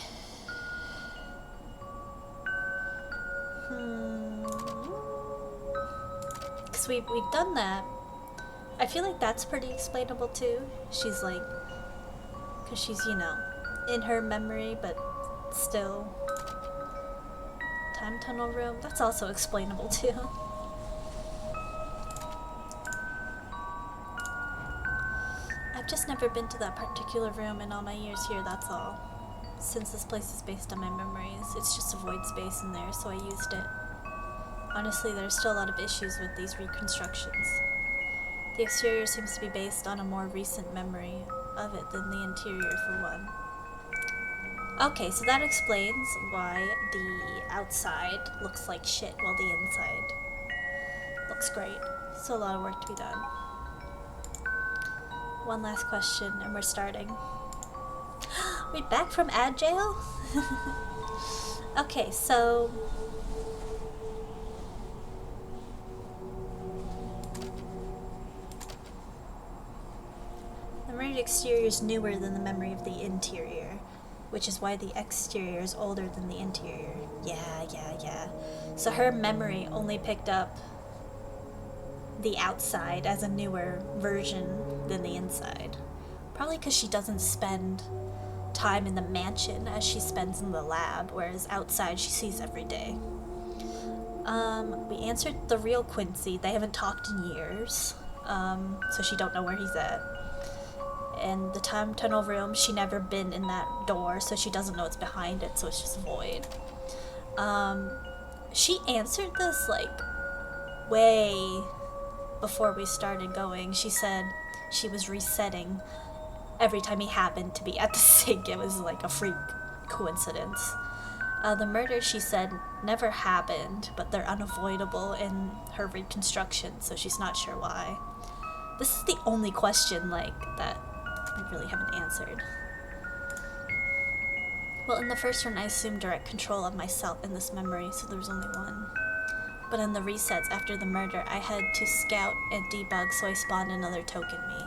Because we've done that. I feel like that's pretty explainable too. She's like... Because she's, you know, in her memory, but still... Time tunnel room, that's also explainable too. I've just never been to that particular room in all my years here, that's all. Since this place is based on my memories, it's just a void space in there, so I used it. Honestly, there's still a lot of issues with these reconstructions. The exterior seems to be based on a more recent memory of it than the interior, for one. Okay, so that explains why the outside looks like shit while the inside looks great. Still a lot of work to be done. One last question and we're starting. We're back from ad jail? Okay, so... memory of the exterior is newer than the memory of the interior, which is why the exterior is older than the interior. Yeah. So her memory only picked up the outside as a newer version than the inside. Probably because she doesn't spend time in the mansion as she spends in the lab, whereas outside she sees every day. We answered the real Quincy. They haven't talked in years, so she don't know where he's at. And the time tunnel room, she never been in that door, so she doesn't know what's behind it, so it's just void. She answered this, like, way before we started going. She said she was resetting every time he happened to be at the sink. It was like a freak coincidence. The murders, she said, never happened, but they're unavoidable in her reconstruction, so she's not sure why. This is the only question, like, that I really haven't answered. Well, in the first run, I assumed direct control of myself in this memory, so there was only one. But in the resets after the murder, I had to scout and debug, so I spawned another token me.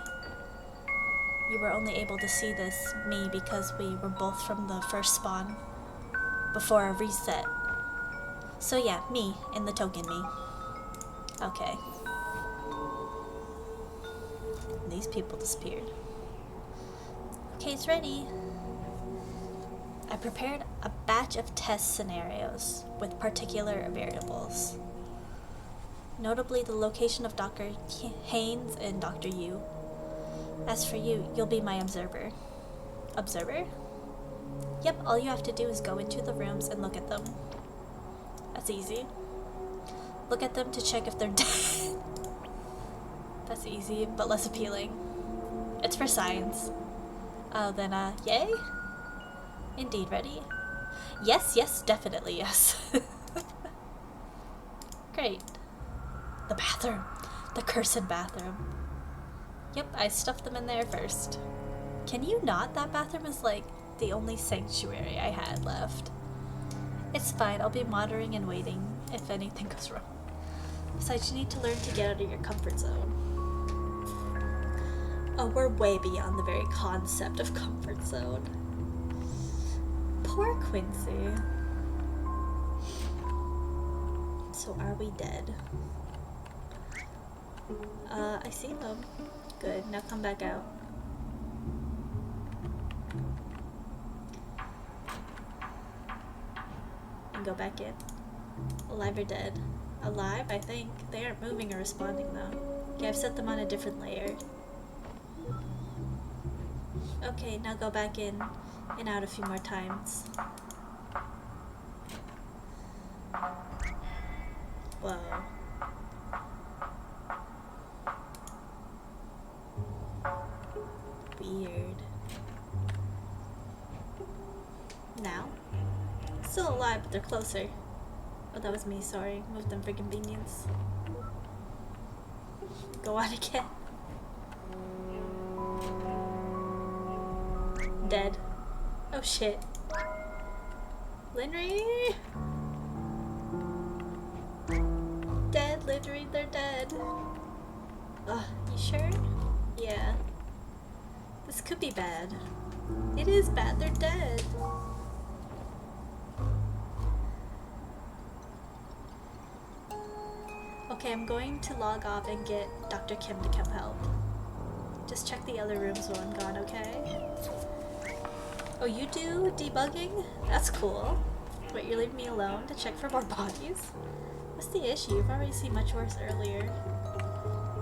You were only able to see this me because we were both from the first spawn before a reset. So yeah, me in the token me. Okay. And these people disappeared. Okay, it's ready. I prepared a batch of test scenarios with particular variables. Notably the location of Dr. Haynes and Dr. Yu. As for you, you'll be my observer. Observer? Yep, all you have to do is go into the rooms and look at them. That's easy. Look at them to check if they're dead. That's easy, but less appealing. It's for science. Oh, then, yay? Indeed, ready? Yes, definitely yes. Great. The bathroom. The cursed bathroom. Yep, I stuffed them in there first. Can you not? That bathroom is like the only sanctuary I had left. It's fine, I'll be monitoring and waiting if anything goes wrong. Besides, you need to learn to get out of your comfort zone. Oh, we're way beyond the very concept of comfort zone. Poor Quincy. So are we dead? I see them. Good, now come back out. And go back in. Alive or dead? Alive, I think. They aren't moving or responding though. Okay, I've set them on a different layer. Okay, now go back in and out a few more times. Whoa. Weird. Now? Still alive, but they're closer. Oh, that was me, sorry. Moved them for convenience. Go on again. Dead. Oh shit. Linry! Dead, Linry, they're dead. Ugh, you sure? Yeah. This could be bad. It is bad, they're dead. Okay, I'm going to log off and get Dr. Kim to come help. Just check the other rooms while I'm gone, okay? Oh, you do debugging? That's cool. Wait, you're leaving me alone to check for more bodies? What's the issue? You've already seen much worse earlier.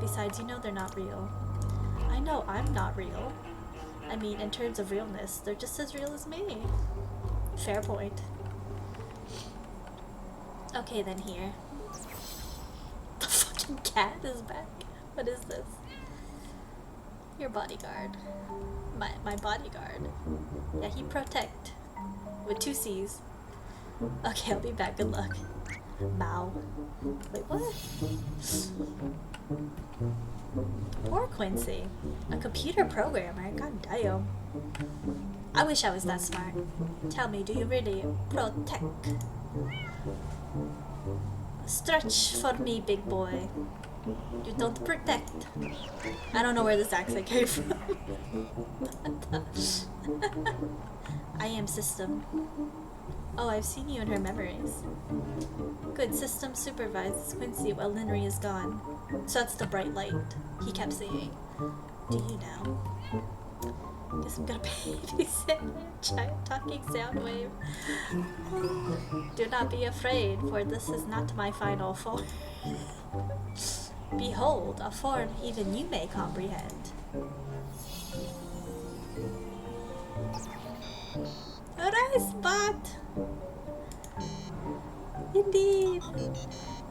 Besides, you know they're not real. I know I'm not real. I mean, in terms of realness, they're just as real as me. Fair point. Okay, then here. The fucking cat is back. What is this? Your bodyguard. My bodyguard. Yeah, he protect. With 2 C's. Okay, I'll be back. Good luck. Bow. Wait, what? Poor Quincy. A computer programmer. God damn. I wish I was that smart. Tell me, do you really protect? Stretch for me, big boy. You don't protect. I don't know where this accent came from. I am System. Oh, I've seen you in her memories. Good. System supervises Quincy while Linry is gone. So that's the bright light he kept saying. Do you now? Guess I'm gonna babysit a giant talking sound wave. Do not be afraid, for this is not my final form. Behold, a form even you may comprehend. A rice bot! Indeed!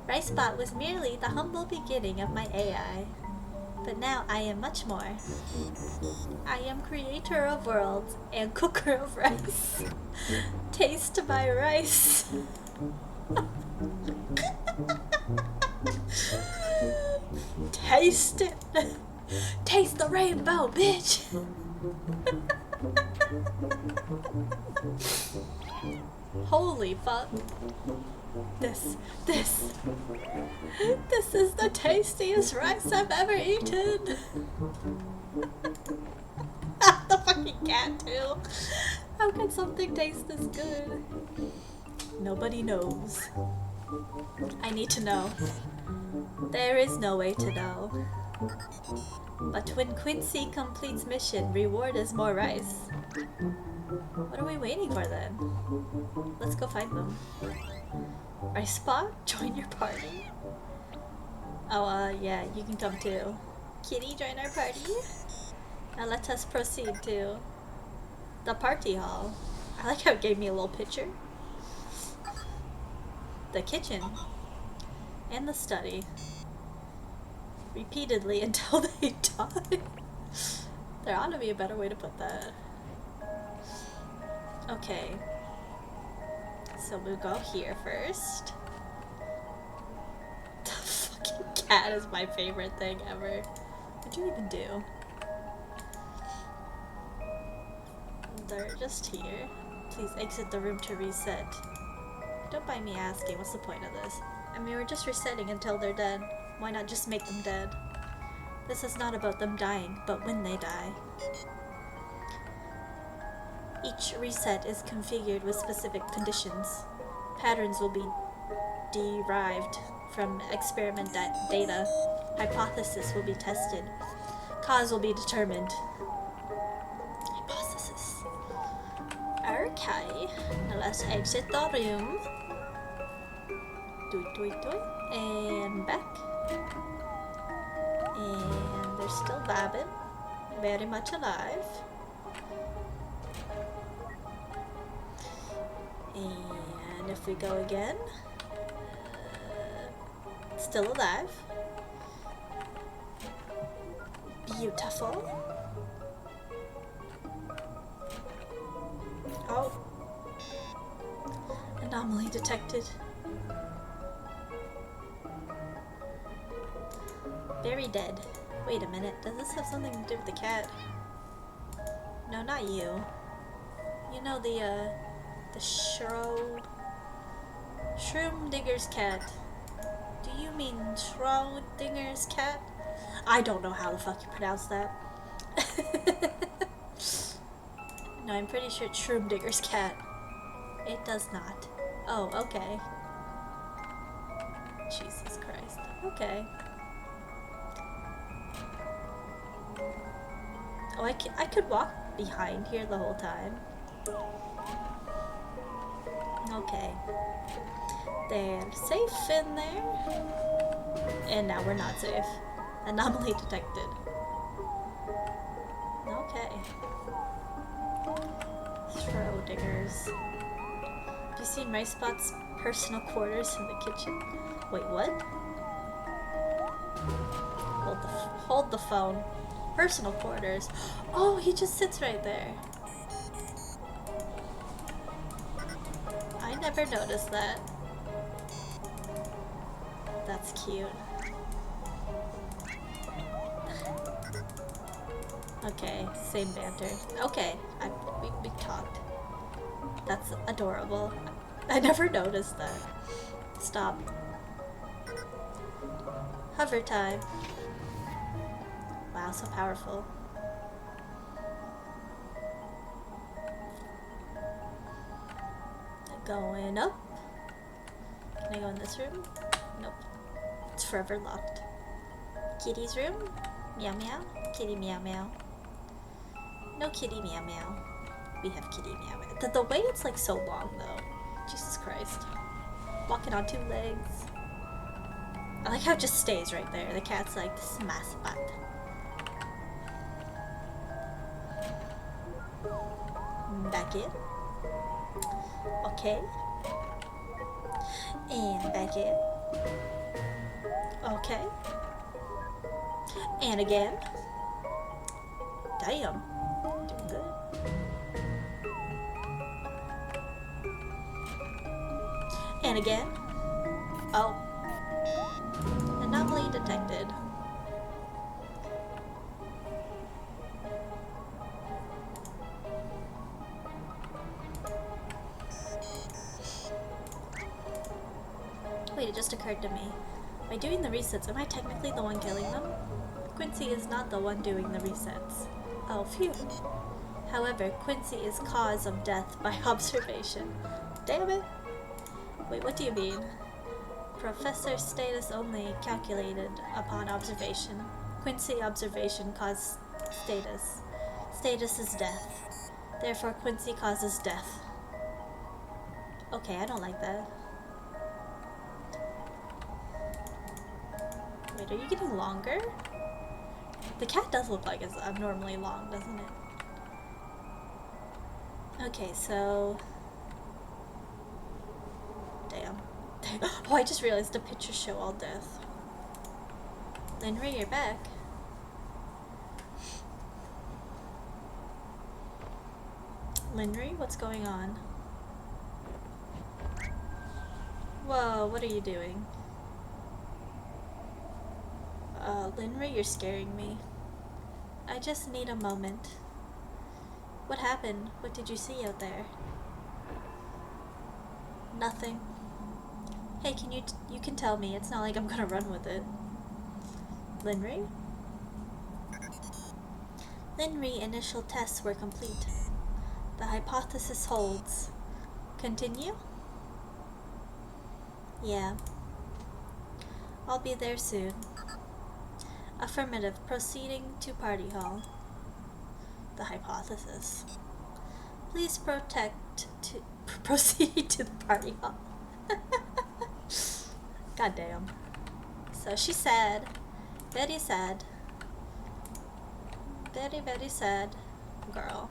Ricebot was merely the humble beginning of my AI. But now I am much more. I am creator of worlds and cooker of rice. Taste my rice. Taste it. Taste the rainbow, bitch. Holy fuck. This is the tastiest rice I've ever eaten. The fucking cat too. How can something taste this good? Nobody knows. I need to know. There is no way to know. But when Quincy completes mission, reward is more rice. What are we waiting for then? Let's go find them. Rice Spot? Join your party? Oh, yeah, you can come too. Kitty, join our party? Now let us proceed to the party hall. I like how it gave me a little picture. The kitchen. And the study. Repeatedly until they die. There ought to be a better way to put that. Okay. So we'll go here first. The fucking cat is my favorite thing ever. What'd you even do? They're just here. Please exit the room to reset. Don't mind me asking, what's the point of this? I mean, we're just resetting until they're dead. Why not just make them dead? This is not about them dying, but when they die. Each reset is configured with specific conditions. Patterns will be derived from experiment data. Hypothesis will be tested. Cause will be determined. Hypothesis. Okay, now let's exit the room. And back. And they're still vibing. Very much alive. And if we go again, still alive. Beautiful. Oh. Anomaly detected. Very dead. Wait a minute, does this have something to do with the cat? No, not you. You know the Schrodinger's cat. Do you mean Schrodinger's cat? I don't know how the fuck you pronounce that. No, I'm pretty sure it's Schrodinger's cat. It does not. Oh, okay. Jesus Christ. Okay. Oh, I could walk behind here the whole time. Okay. They're safe in there. And now we're not safe. Anomaly detected. Okay. Schrodinger's. Have you seen Rice Spot's personal quarters in the kitchen? Wait, what? Hold the phone. Personal quarters. Oh, he just sits right there. I never noticed that. That's cute. Okay, same banter. Okay, we talked. That's adorable. I never noticed that. Stop. Hover time. Wow, so powerful. Going up. Can I go in this room? Nope. It's forever locked. Kitty's room? Meow meow. Kitty meow meow. No kitty meow meow. We have kitty meow meow. The way it's like so long though. Jesus Christ. Walking on 2 legs. I like how it just stays right there. The cat's like, this is my spot. Back in. Okay. And back in. Okay. And again. Damn. Doing good. And again. Oh. Anomaly detected. Wait, it just occurred to me. By doing the resets, am I technically the one killing them? Quincy is not the one doing the resets. Oh, phew. However, Quincy is cause of death by observation. Damn it. Wait, what do you mean? Professor status only calculated upon observation. Quincy observation caused status. Status is death. Therefore, Quincy causes death. Okay, I don't like that. Wait, are you getting longer? The cat does look like it's abnormally long, doesn't it? Okay, so... Damn. Oh, I just realized the pictures show all death. Linry, you're back. Linry, what's going on? Whoa, what are you doing? Linry, you're scaring me. I just need a moment. What happened? What did you see out there? Nothing. Hey, can you can tell me. It's not like I'm gonna run with it. Linry? Linry, initial tests were complete. The hypothesis holds. Continue? Yeah. I'll be there soon. Affirmative. Proceeding to party hall. The hypothesis. Please proceed to the party hall. God damn. So she's sad. Very sad. Very, very sad girl.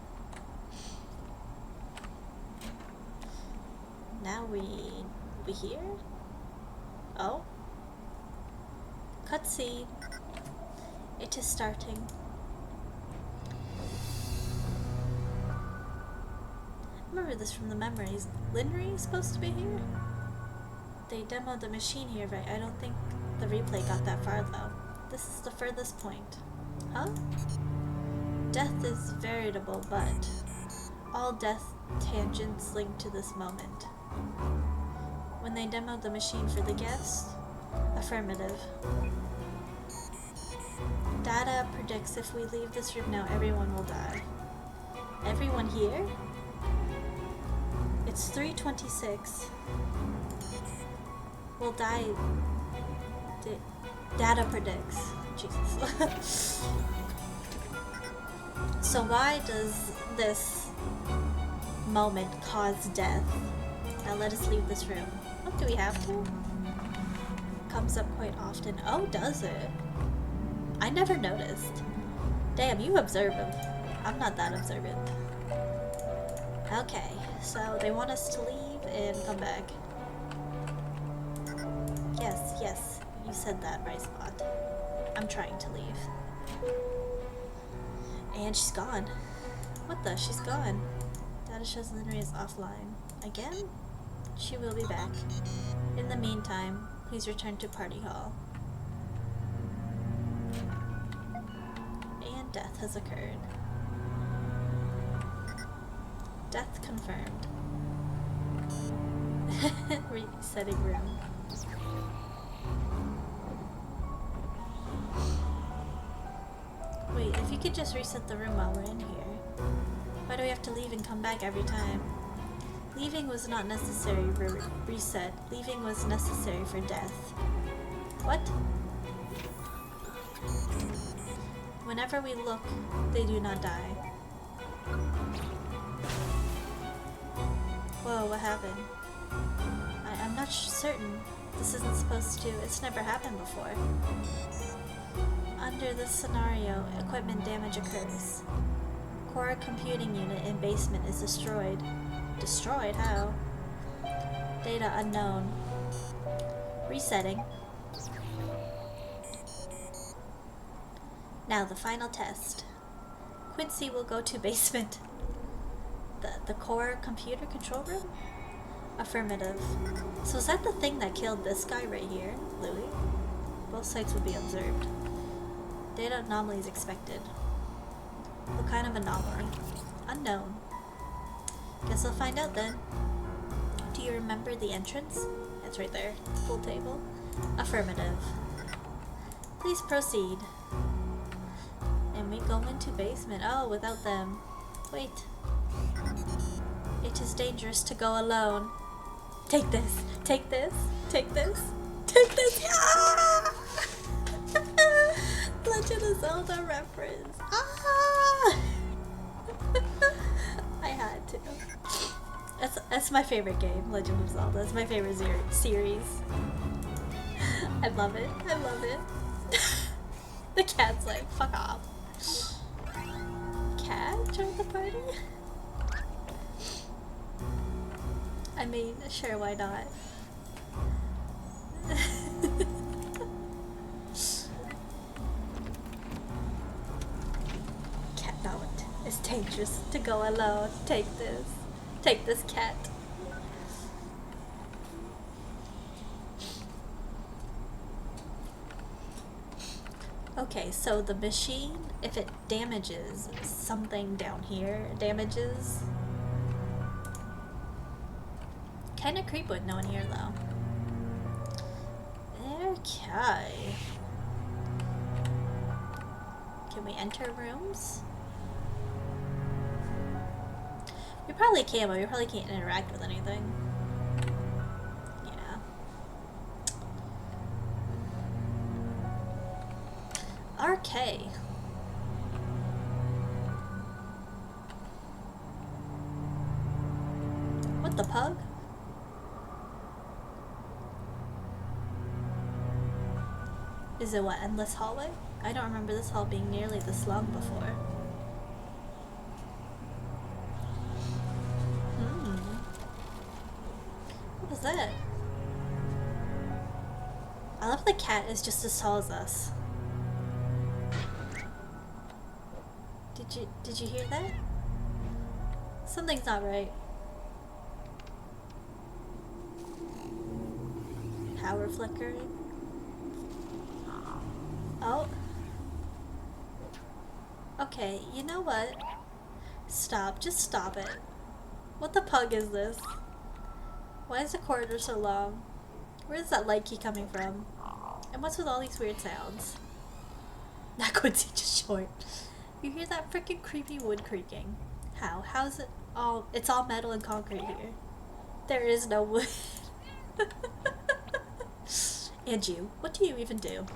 Now we here? Oh. Cutscene. It is starting. Remember this from the memories. Linry is supposed to be here? They demoed the machine here, right? I don't think the replay got that far though. This is the furthest point. Huh? Death is veritable, but all death tangents link to this moment. When they demoed the machine for the guest? Affirmative. Data predicts if we leave this room now, everyone will die. Everyone here? It's 3:26. Will die. Data predicts. Jesus. So why does this moment cause death? Now let us leave this room. Oh, do we have to? Comes up quite often. Oh, does it? I never noticed. Damn, you observant. I'm not that observant. Okay, so they want us to leave and come back. Yes, yes, you said that right, Spot. I'm trying to leave. And she's gone. What the? She's gone. Data shows Linry is offline. Again? She will be back. In the meantime, please return to Party Hall. And death has occurred. Death confirmed. Resetting room. could just reset the room while we're in here. Why do we have to leave and come back every time? Leaving was not necessary for reset. Leaving was necessary for death. What? Whenever we look, they do not die. Whoa, what happened? I'm not certain. This isn't supposed to. It's never happened before. Under this scenario, equipment damage occurs. Core computing unit in basement is destroyed. Destroyed? How? Data unknown. Resetting. Now the final test. Quincy will go to basement. The core computer control room? Affirmative. So is that the thing that killed this guy right here, Louis? Both sites will be observed. Data anomalies expected. What kind of anomaly? Unknown. Guess I'll find out then. Do you remember the entrance? It's right there. Full table. Affirmative. Please proceed. And we go into basement. Oh, without them. Wait. It is dangerous to go alone. Take this. Take this. Take this. Take this. Ah! Legend of Zelda reference. Ah! I had to. That's my favorite game, Legend of Zelda. It's my favorite series. I love it. I love it. The cat's like, fuck off. Cat, join the party? I mean, sure, why not? Cat, no, it's dangerous to go alone. Take this. Take this, cat. Okay, so the machine, if it damages something down here, damages. Kinda creep with no one here though. Okay. Can we enter rooms? We probably can, but we probably can't interact with anything. Yeah. Okay. What the pug? Is it what, endless hallway? I don't remember this hall being nearly this long before. What was that? I love the cat is just as tall as us. Did you hear that? Something's not right. Power flickering. Oh. Okay, you know what? Stop, just stop it. What the pug is this? Why is the corridor so long? Where is that light key coming from? And what's with all these weird sounds? Not Quincy, just short. You hear that freaking creepy wood creaking. How? How's it all? It's all metal and concrete here. There is no wood. And you, what do you even do?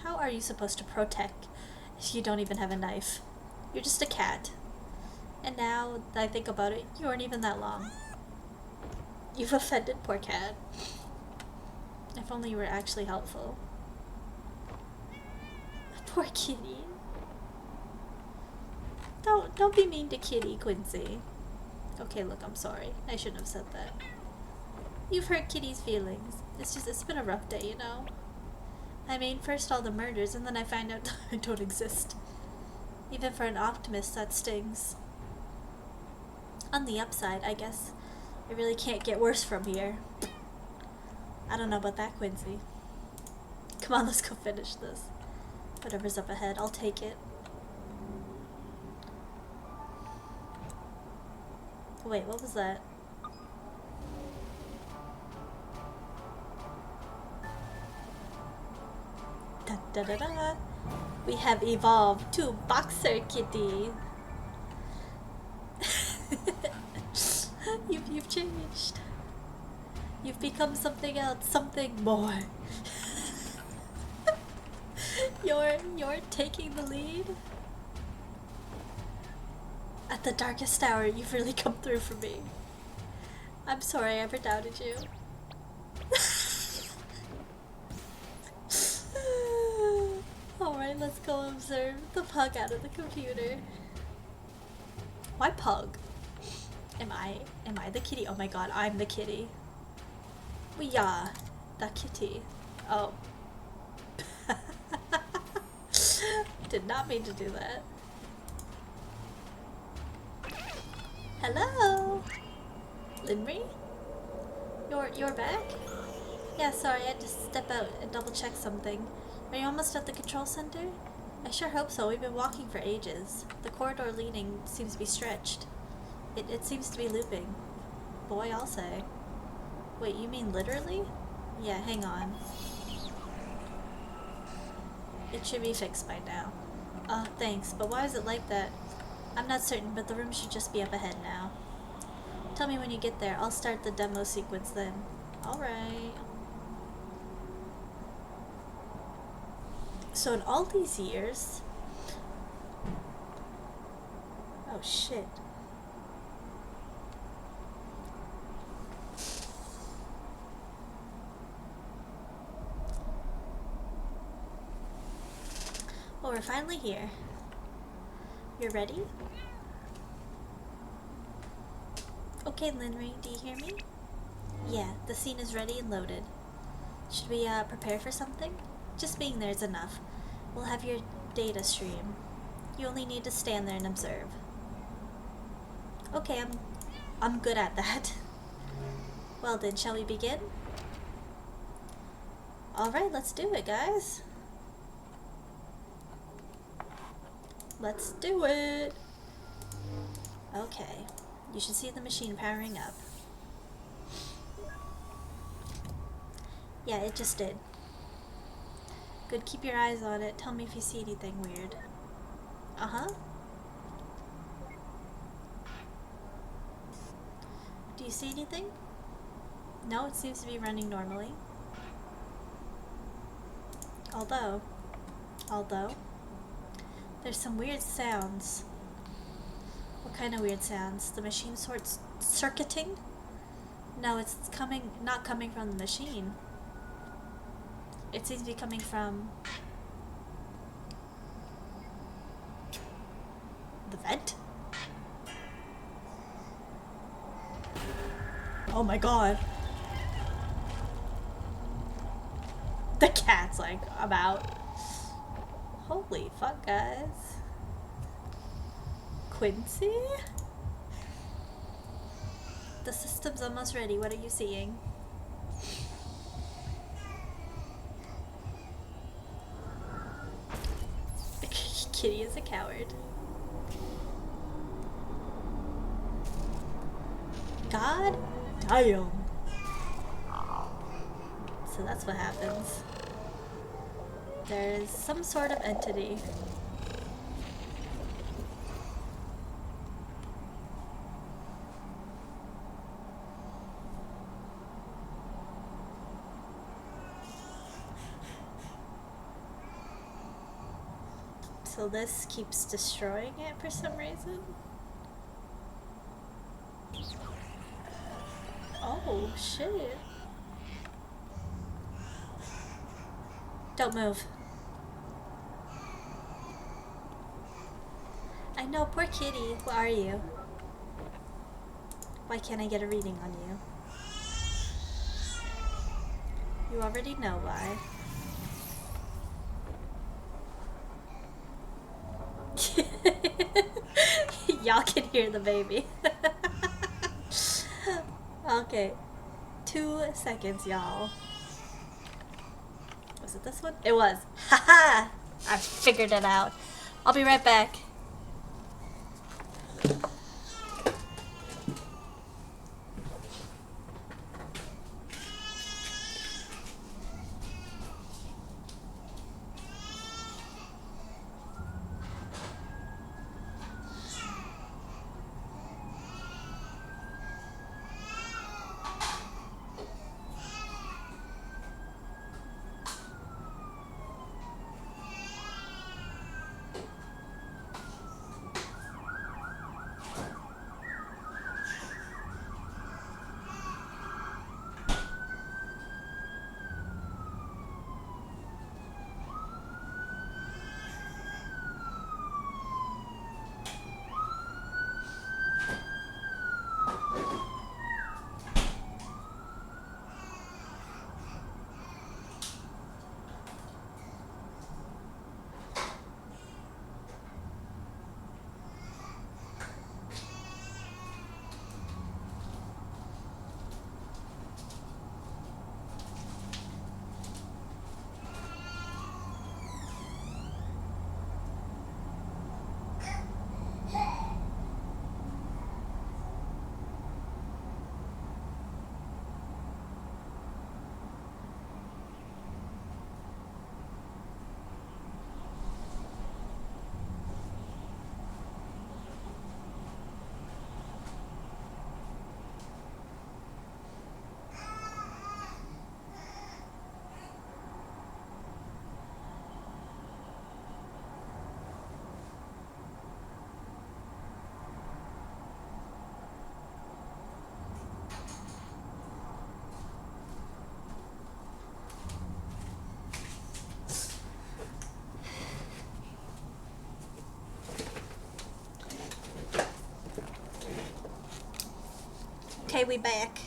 How are you supposed to protect if you don't even have a knife? You're just a cat. And now that I think about it, you aren't even that long. You've offended poor cat. If only you were actually helpful. Poor kitty. Don't be mean to kitty, Quincy. Okay, look, I'm sorry. I shouldn't have said that. You've hurt kitty's feelings. It's been a rough day, you know? I mean, first all the murders, and then I find out I don't exist. Even for an optimist, that stings. On the upside, I guess, it really can't get worse from here. I don't know about that, Quincy. Come on, let's go finish this. Whatever's up ahead, I'll take it. Wait, what was that? Da da da da. We have evolved to Boxer Kitty. You've changed. You've become something else, something more. You're taking the lead? At the darkest hour, you've really come through for me. I'm sorry I ever doubted you. Alright, let's go observe the pug out of the computer. Why pug? Am I the kitty? Oh my god, I'm the kitty. We are the kitty. Oh. Did not mean to do that. Hello? Linry? You're back? Yeah, sorry, I had to step out and double check something. Are you almost at the control center? I sure hope so. We've been walking for ages. The corridor leading seems to be stretched. It seems to be looping. Boy, I'll say. Wait, you mean literally? Yeah, hang on. It should be fixed by now. Thanks, but why is it like that? I'm not certain, but the room should just be up ahead now. Tell me when you get there. I'll start the demo sequence then. Alright. So in all these years... Oh shit. Well, we're finally here. You're ready? Okay, Linry, do you hear me? Yeah, the scene is ready and loaded. Should we, prepare for something? Just being there is enough. We'll have your data stream. You only need to stand there and observe. Okay, I'm good at that. Well then, shall we begin? Alright, let's do it, guys. Let's do it! Okay, you should see the machine powering up. Yeah, it just did. Good, keep your eyes on it. Tell me if you see anything weird. Uh-huh. Do you see anything? No, it seems to be running normally. Although, there's some weird sounds. What kind of weird sounds? The machine sorts circuiting? No, it's not coming from the machine. It seems to be coming from the vent? Oh my god. The cat's like, I'm out. Holy fuck, guys. Quincy? The system's almost ready. What are you seeing? Kitty is a coward. God damn. So that's what happens. There's some sort of entity. So this keeps destroying it for some reason. Oh shit. Don't move. I know, poor kitty. Who are you? Why can't I get a reading on you? You already know why. Y'all can hear the baby. Okay. 2 seconds, y'all. Was it this one? It was. Haha! I figured it out. I'll be right back. Okay, we back.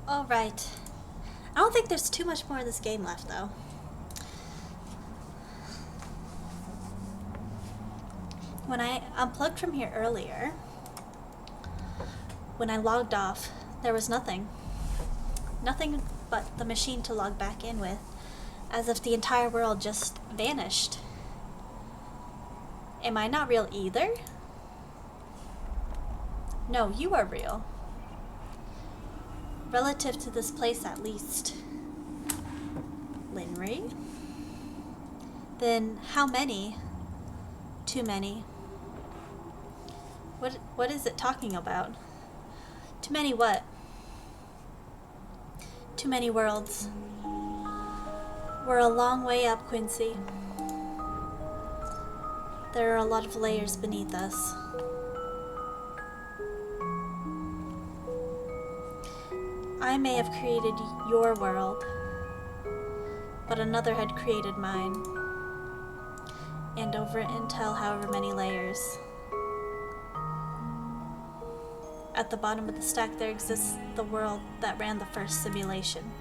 Alright. I don't think there's too much more of this game left, though. When I unplugged from here earlier, when I logged off, there was nothing. Nothing but the machine to log back in with, as if the entire world just vanished. Am I not real either? No, you are real. Relative to this place, at least. Linry? Then how many? Too many. What is it talking about? Too many what? Too many worlds. We're a long way up, Quincy. There are a lot of layers beneath us. I may have created your world, but another had created mine. And over until however many layers. At the bottom of the stack there exists the world that ran the first simulation.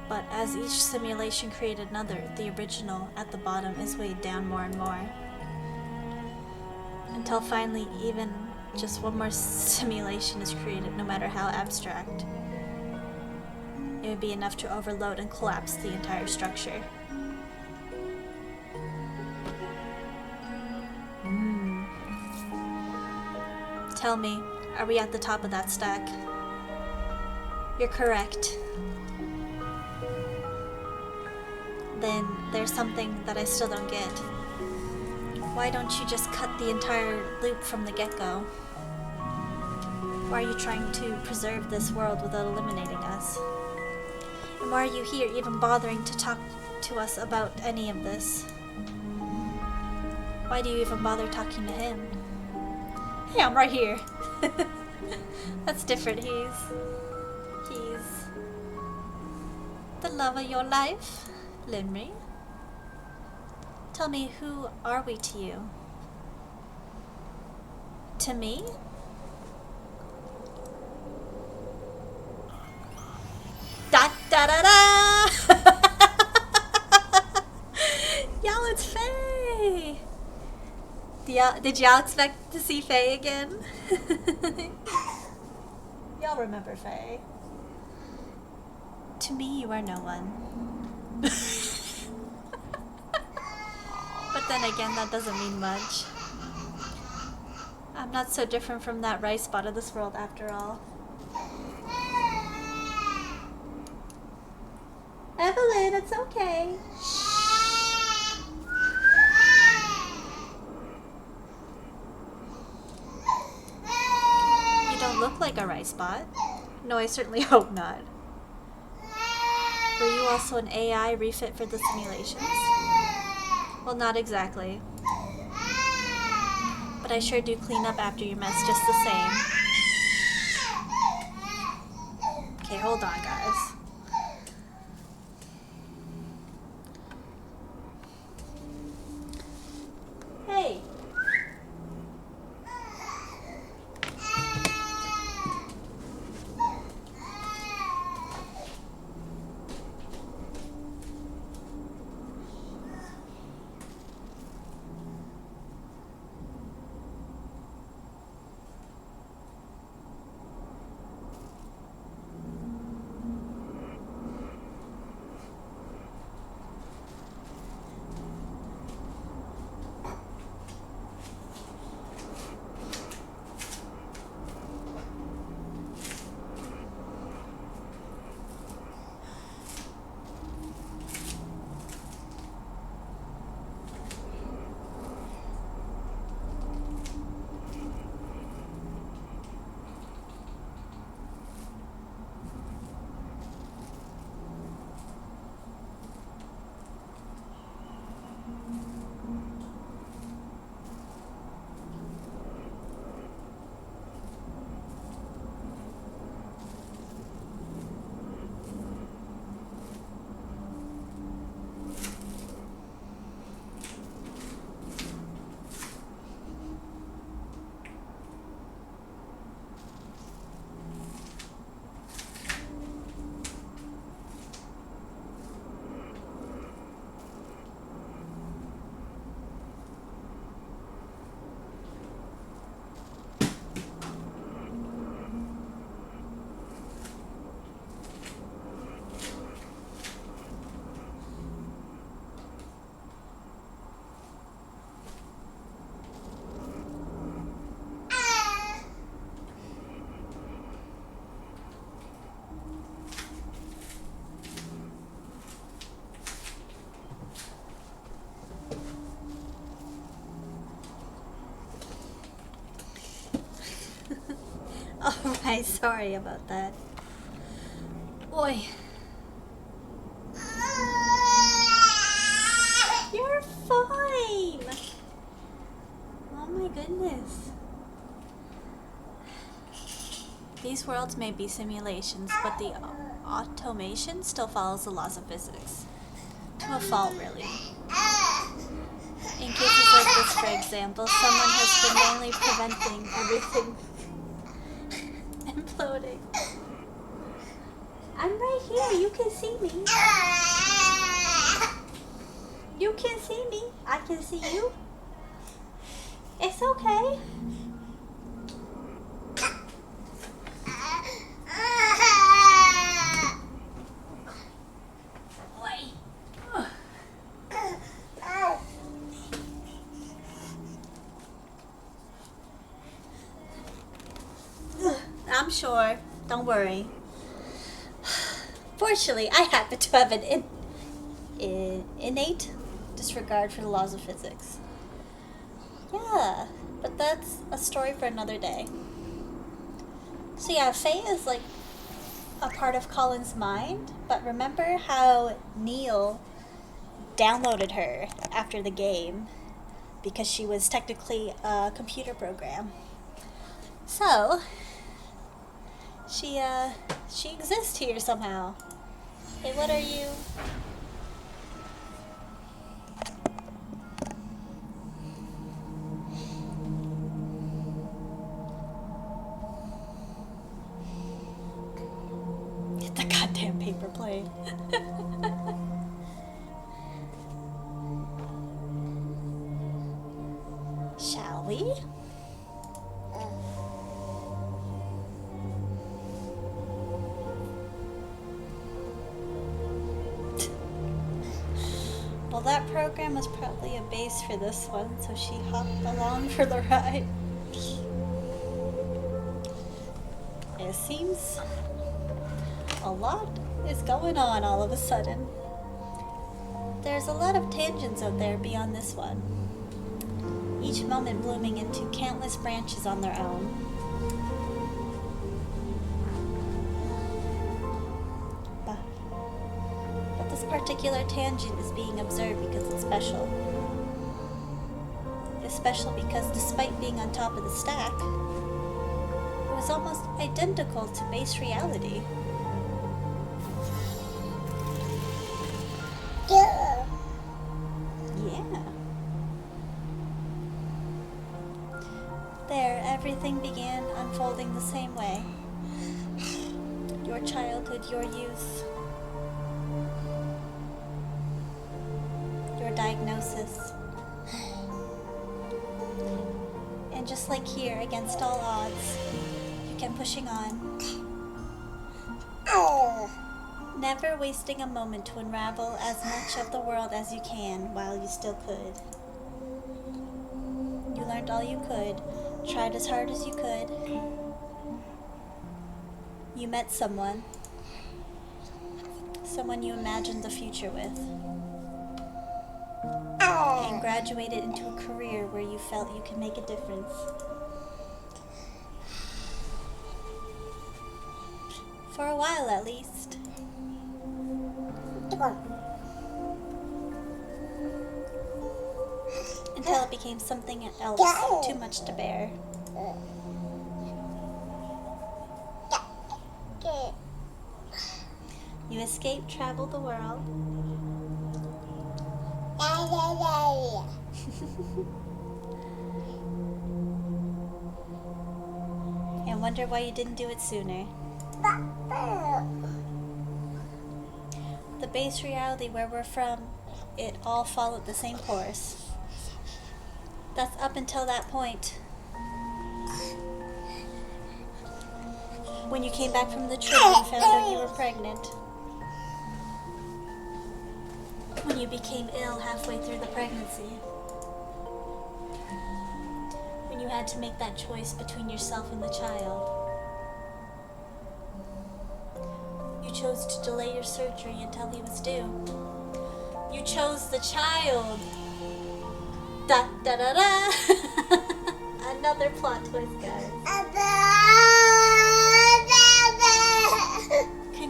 But as each simulation created another, the original at the bottom is weighed down more and more. Until finally even just one more simulation is created, no matter how abstract. It would be enough to overload and collapse the entire structure. Tell me, are we at the top of that stack? You're correct. Then there's something that I still don't get. Why don't you just cut the entire loop from the get-go? Why are you trying to preserve this world without eliminating us? And why are you here even bothering to talk to us about any of this? Why do you even bother talking to him? Hey, I'm right here. That's different. He's the love of your life, Linry. Tell me, who are we to you? To me? Da da da da! Y'all, it's Faye! Did y'all expect to see Faye again? Y'all remember Faye. To me, you are no one. But then again, that doesn't mean much. I'm not so different from that rice spot of this world after all. Evelyn, it's okay. You don't look like a rice spot. No, I certainly hope not. Were you also an AI refit for the simulations? Well, not exactly. But I sure do clean up after your mess just the same. Okay, hold on, guys. Hey! Alright, sorry about that. Boy. You're fine! Oh my goodness. These worlds may be simulations, but the automation still follows the laws of physics. To a fault, really. In cases like this, for example, someone has been mainly preventing everything imploding. I'm right here, you can see me. You can see me, I can see you. It's okay. I'm sure. Don't worry. Fortunately, I happen to have an innate disregard for the laws of physics. Yeah, but that's a story for another day. So yeah, Faye is like a part of Colin's mind, but remember how Neil downloaded her after the game because she was technically a computer program. So she exists here somehow. Hey, what are you? Get the goddamn paper plane. Shall we? Well, that program was probably a base for this one, so she hopped along for the ride. It seems a lot is going on all of a sudden. There's a lot of tangents out there beyond this one, each moment blooming into countless branches on their own. But this particular tangent is being observed because it's special. It's special because despite being on top of the stack, it was almost identical to base reality. Yeah. There, everything began unfolding the same way. Your childhood, your youth, your diagnosis. And just like here, against all odds, you kept pushing on. Never wasting a moment to unravel as much of the world as you can while you still could. You learned all you could, tried as hard as you could. You met someone you imagined the future with, and graduated into a career where you felt you could make a difference. For a while, at least. Until it became something else too much to bear. You escaped, traveled the world. And wonder why you didn't do it sooner. The base reality where we're from, it all followed the same course. That's up until that point. When you came back from the trip and found out you were pregnant. When you became ill halfway through the pregnancy. When you had to make that choice between yourself and the child. You chose to delay your surgery until he was due. You chose the child. Da da da da. Another plot twist, guys.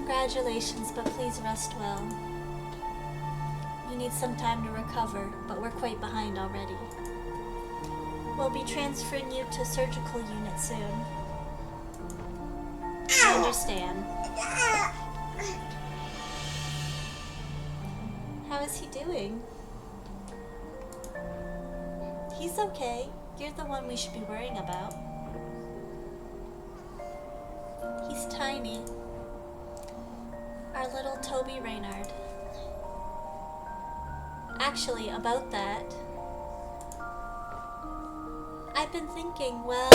Congratulations, but please rest well. You need some time to recover, but we're quite behind already. We'll be transferring you to surgical unit soon. I understand. How is he doing? He's okay. You're the one we should be worrying about. He's tiny. Our little Toby Reynard. Actually, about that, I've been thinking, well,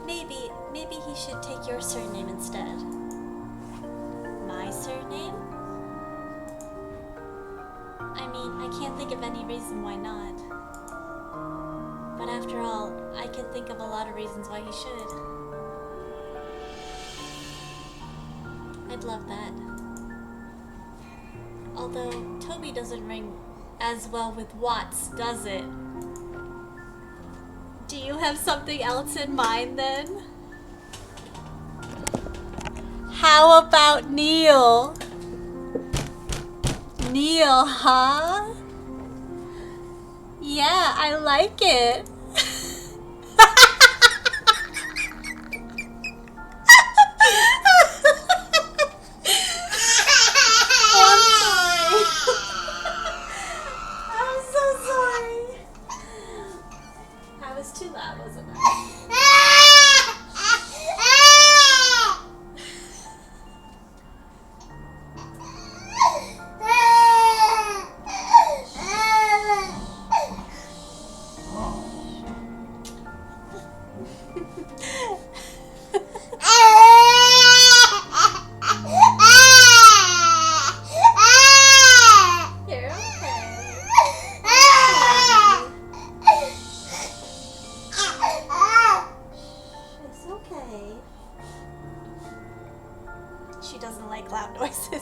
maybe he should take your surname instead. My surname? I mean, I can't think of any reason why not. But after all, I can think of a lot of reasons why he should. I'd love that. Although, Toby doesn't ring as well with Watts, does it? Do you have something else in mind then? How about Neil? Neil, huh? Yeah, I like it. Too loud, wasn't it? She doesn't like loud noises.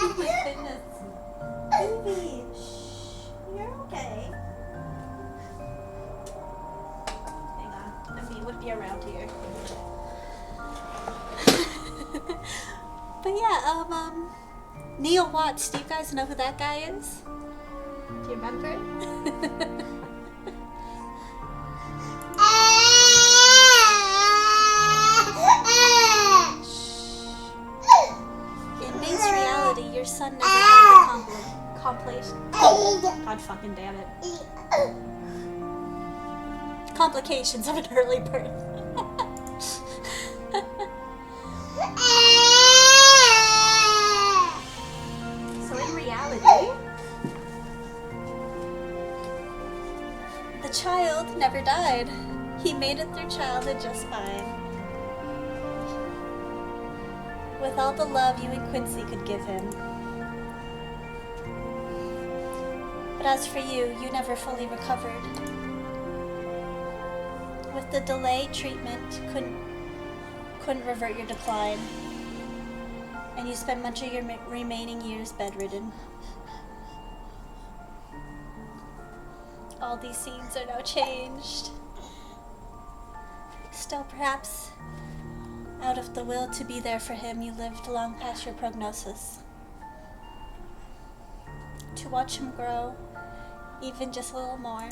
Oh my goodness. Baby, shh, you're okay. Hang on, let me whip you around here. But yeah, Neil Watts, do you guys know who that guy is? Do you remember? In base reality, your son never had the God fucking damn it. Complications of an early birth. The child never died. He made it through childhood just fine. With all the love you and Quincy could give him. But as for you, you never fully recovered. With the delayed treatment, couldn't revert your decline. And you spent much of your remaining years bedridden. All these scenes are now changed. Still, perhaps, out of the will to be there for him, you lived long past your prognosis. To watch him grow, even just a little more.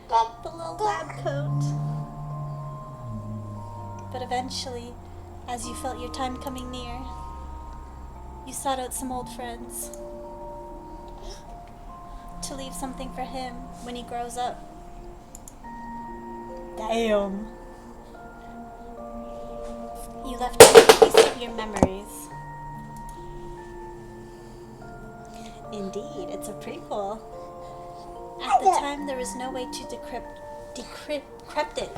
The little lab coat. But eventually, as you felt your time coming near, you sought out some old friends. To leave something for him when he grows up. Damn. You left him a piece of your memories. Indeed, it's a prequel. At the time, there was no way to decrypt it.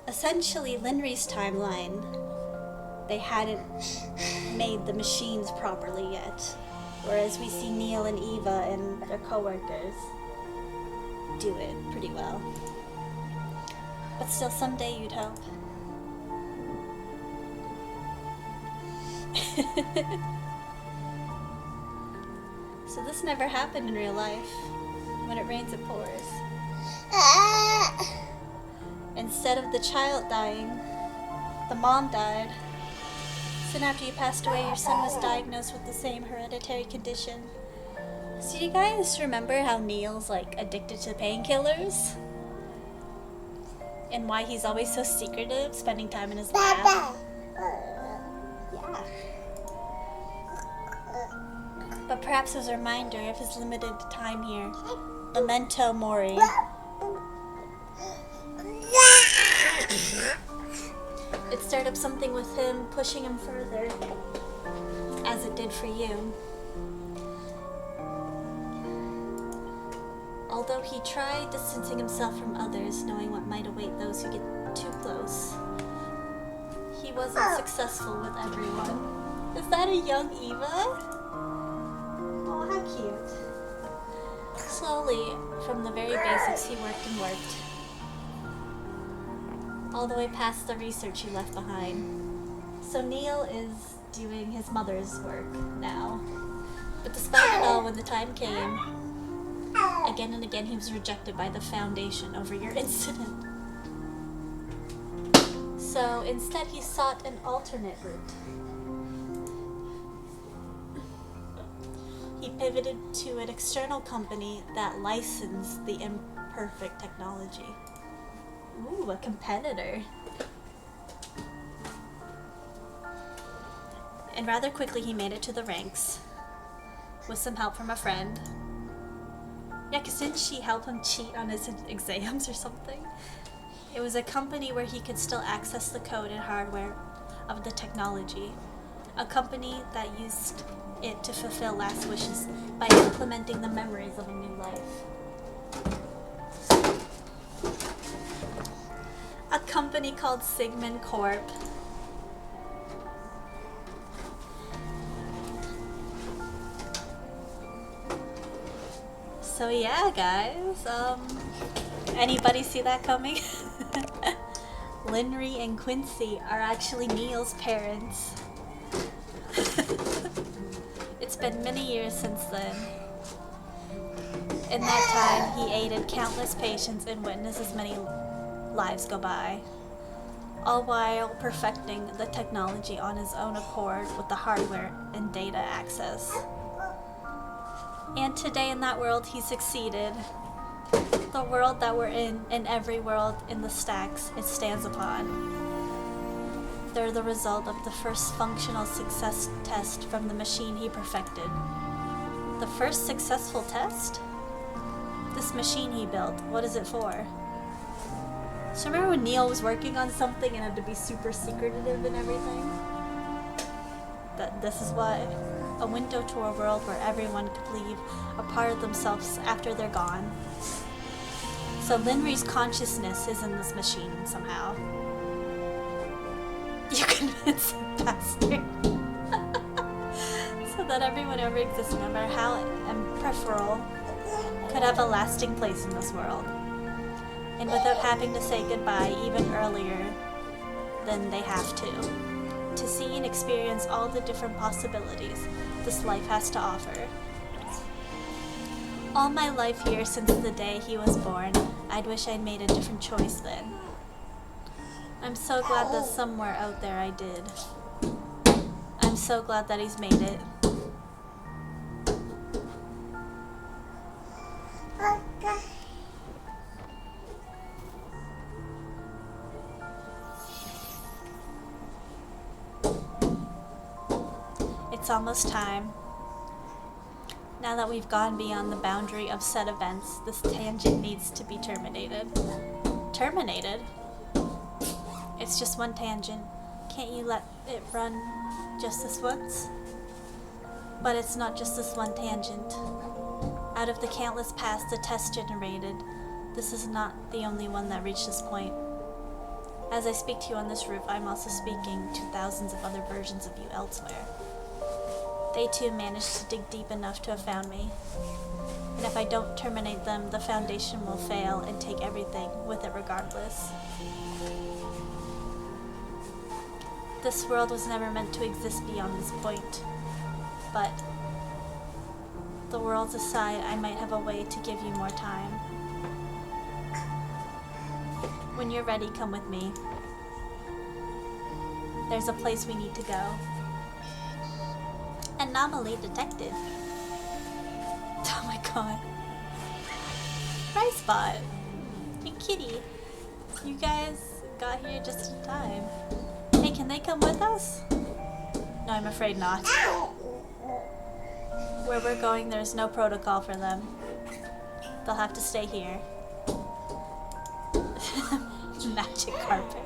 Essentially, Linry's timeline, they hadn't made the machines properly yet. Whereas we see Neil and Eva and their co-workers do it pretty well. But still, someday you'd hope. So this never happened in real life. When it rains, it pours. Instead of the child dying, the mom died. Soon after you passed away, your son was diagnosed with the same hereditary condition. So do you guys remember how Neil's like addicted to painkillers? And why he's always so secretive, spending time in his lab? Yeah. But perhaps as a reminder of his limited time here. Memento Mori. It stirred up something with him, pushing him further, as it did for you. Although he tried distancing himself from others, knowing what might await those who get too close, he wasn't successful with everyone. Is that a young Eva? Oh, how cute. Slowly, from the very basics, he worked and worked. All the way past the research he left behind. So Neil is doing his mother's work now. But despite it all, when the time came, again and again he was rejected by the Foundation over your incident. So instead he sought an alternate route. He pivoted to an external company that licensed the imperfect technology. Ooh, a competitor. And rather quickly he made it to the ranks, with some help from a friend. Yeah, because didn't she help him cheat on his exams or something? It was a company where he could still access the code and hardware of the technology. A company that used it to fulfill last wishes by implementing the memories of a new life. A company called Sigmund Corp. So yeah, guys, anybody see that coming? Linry and Quincy are actually Neil's parents. It's been many years since then. In that time, he aided countless patients and witnessed as many lives go by, all while perfecting the technology on his own accord with the hardware and data access. And today in that world he succeeded. The world that we're in, and every world in the stacks it stands upon. They're the result of the first functional success test from the machine he perfected. The first successful test? This machine he built, what is it for? So remember when Neil was working on something and had to be super secretive and everything? This is what? A window to a world where everyone could leave a part of themselves after they're gone. So Linry's consciousness is in this machine somehow. You convince a bastard. So that everyone ever exists, no matter how imperipheral, could have a lasting place in this world. And without having to say goodbye even earlier than they have to see and experience all the different possibilities this life has to offer. All my life here since the day he was born, I'd wish I'd made a different choice then. I'm so glad that somewhere out there I did. I'm so glad that he's made it. It's almost time. Now that we've gone beyond the boundary of set events, this tangent needs to be terminated. Terminated? It's just one tangent. Can't you let it run just this once? But it's not just this one tangent. Out of the countless paths the test generated, this is not the only one that reached this point. As I speak to you on this roof, I'm also speaking to thousands of other versions of you elsewhere. They too managed to dig deep enough to have found me. And if I don't terminate them, the Foundation will fail and take everything with it regardless. This world was never meant to exist beyond this point. But, the worlds aside, I might have a way to give you more time. When you're ready, come with me. There's a place we need to go. Anomaly detected. Oh my god. Rice Bot. And Kitty. You guys got here just in time. Hey, can they come with us? No, I'm afraid not. Where we're going, there's no protocol for them. They'll have to stay here. Magic carpet.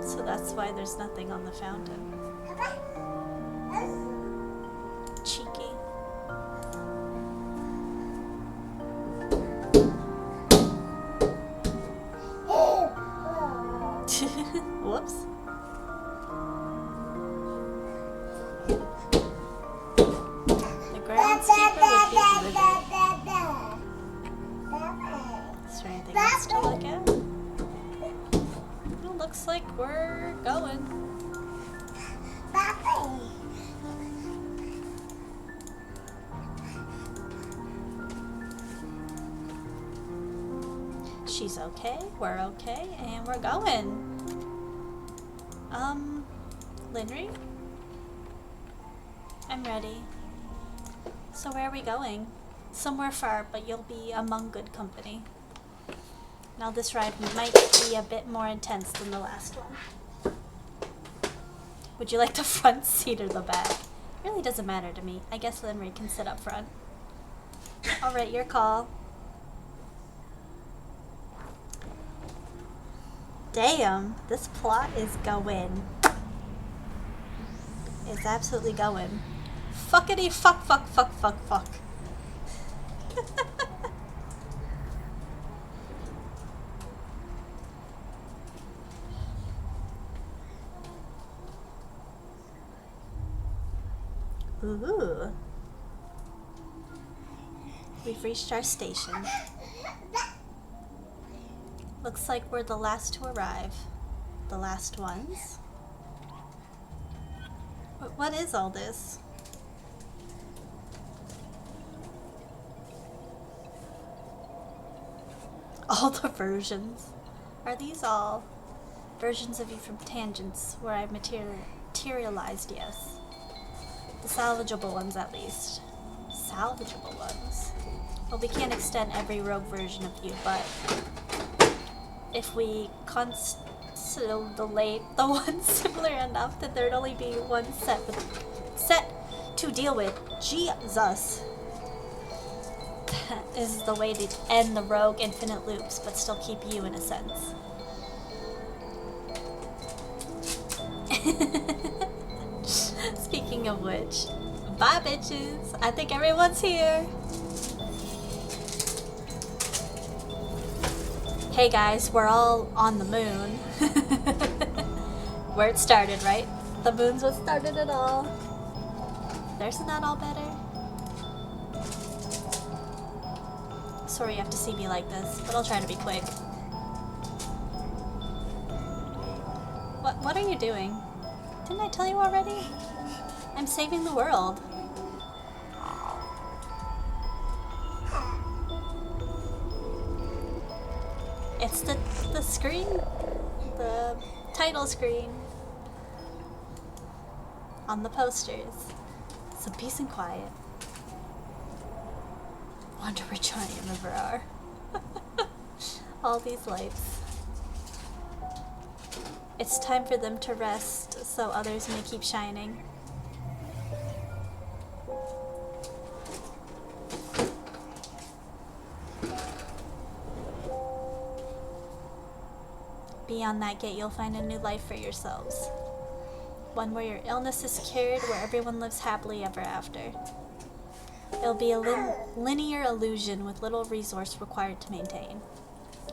So that's why there's nothing on the fountain. Cheeky. Whoops. The groundskeeper would be livid. Is there anything else to look at? It looks like we're going. She's okay, we're okay, and we're going. Linry? I'm ready. So where are we going? Somewhere far, but you'll be among good company. Now this ride might be a bit more intense than the last one. Would you like the front seat or the back? It really doesn't matter to me. I guess Linry can sit up front. Alright, your call. Damn, this plot is going. It's absolutely going. Fuckity fuck fuck fuck fuck fuck. Ooh. We've reached our station. Looks like we're the last to arrive. The last ones? What is all this? All the versions. Are these all versions of you from Tangents where I materialized, yes. The salvageable ones at least. Salvageable ones. Well, we can't extend every rogue version of you, but if we constellate the ones similar enough that there'd only be one set to deal with. Jesus. That is the way to end the rogue infinite loops, but still keep you in a sense. Speaking of which, bye bitches. I think everyone's here. Hey guys, we're all on the moon. Where it started, right? The moon's what started it all. Isn't that all better? Sorry you have to see me like this, but I'll try to be quick. What are you doing? Didn't I tell you already? I'm saving the world. It's the screen, the title screen on the posters. So peace and quiet. Wonder where Johnny and River are. All these lights. It's time for them to rest so others may keep shining. Beyond that gate, you'll find a new life for yourselves. One where your illness is cured, where everyone lives happily ever after. It'll be a linear illusion with little resource required to maintain.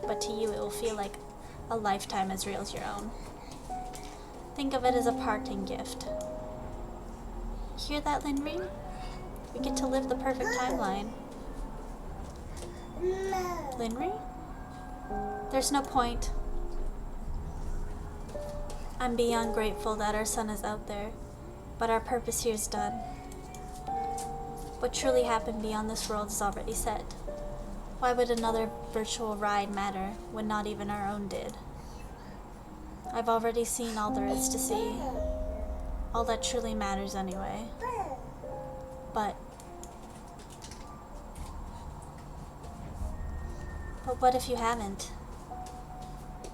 But to you, it will feel like a lifetime as real as your own. Think of it as a parting gift. Hear that, Linry? We get to live the perfect timeline. Linry? There's no point. I'm beyond grateful that our son is out there, but our purpose here is done. What truly happened beyond this world is already set. Why would another virtual ride matter when not even our own did? I've already seen all there is to see. All that truly matters anyway. But what if you haven't?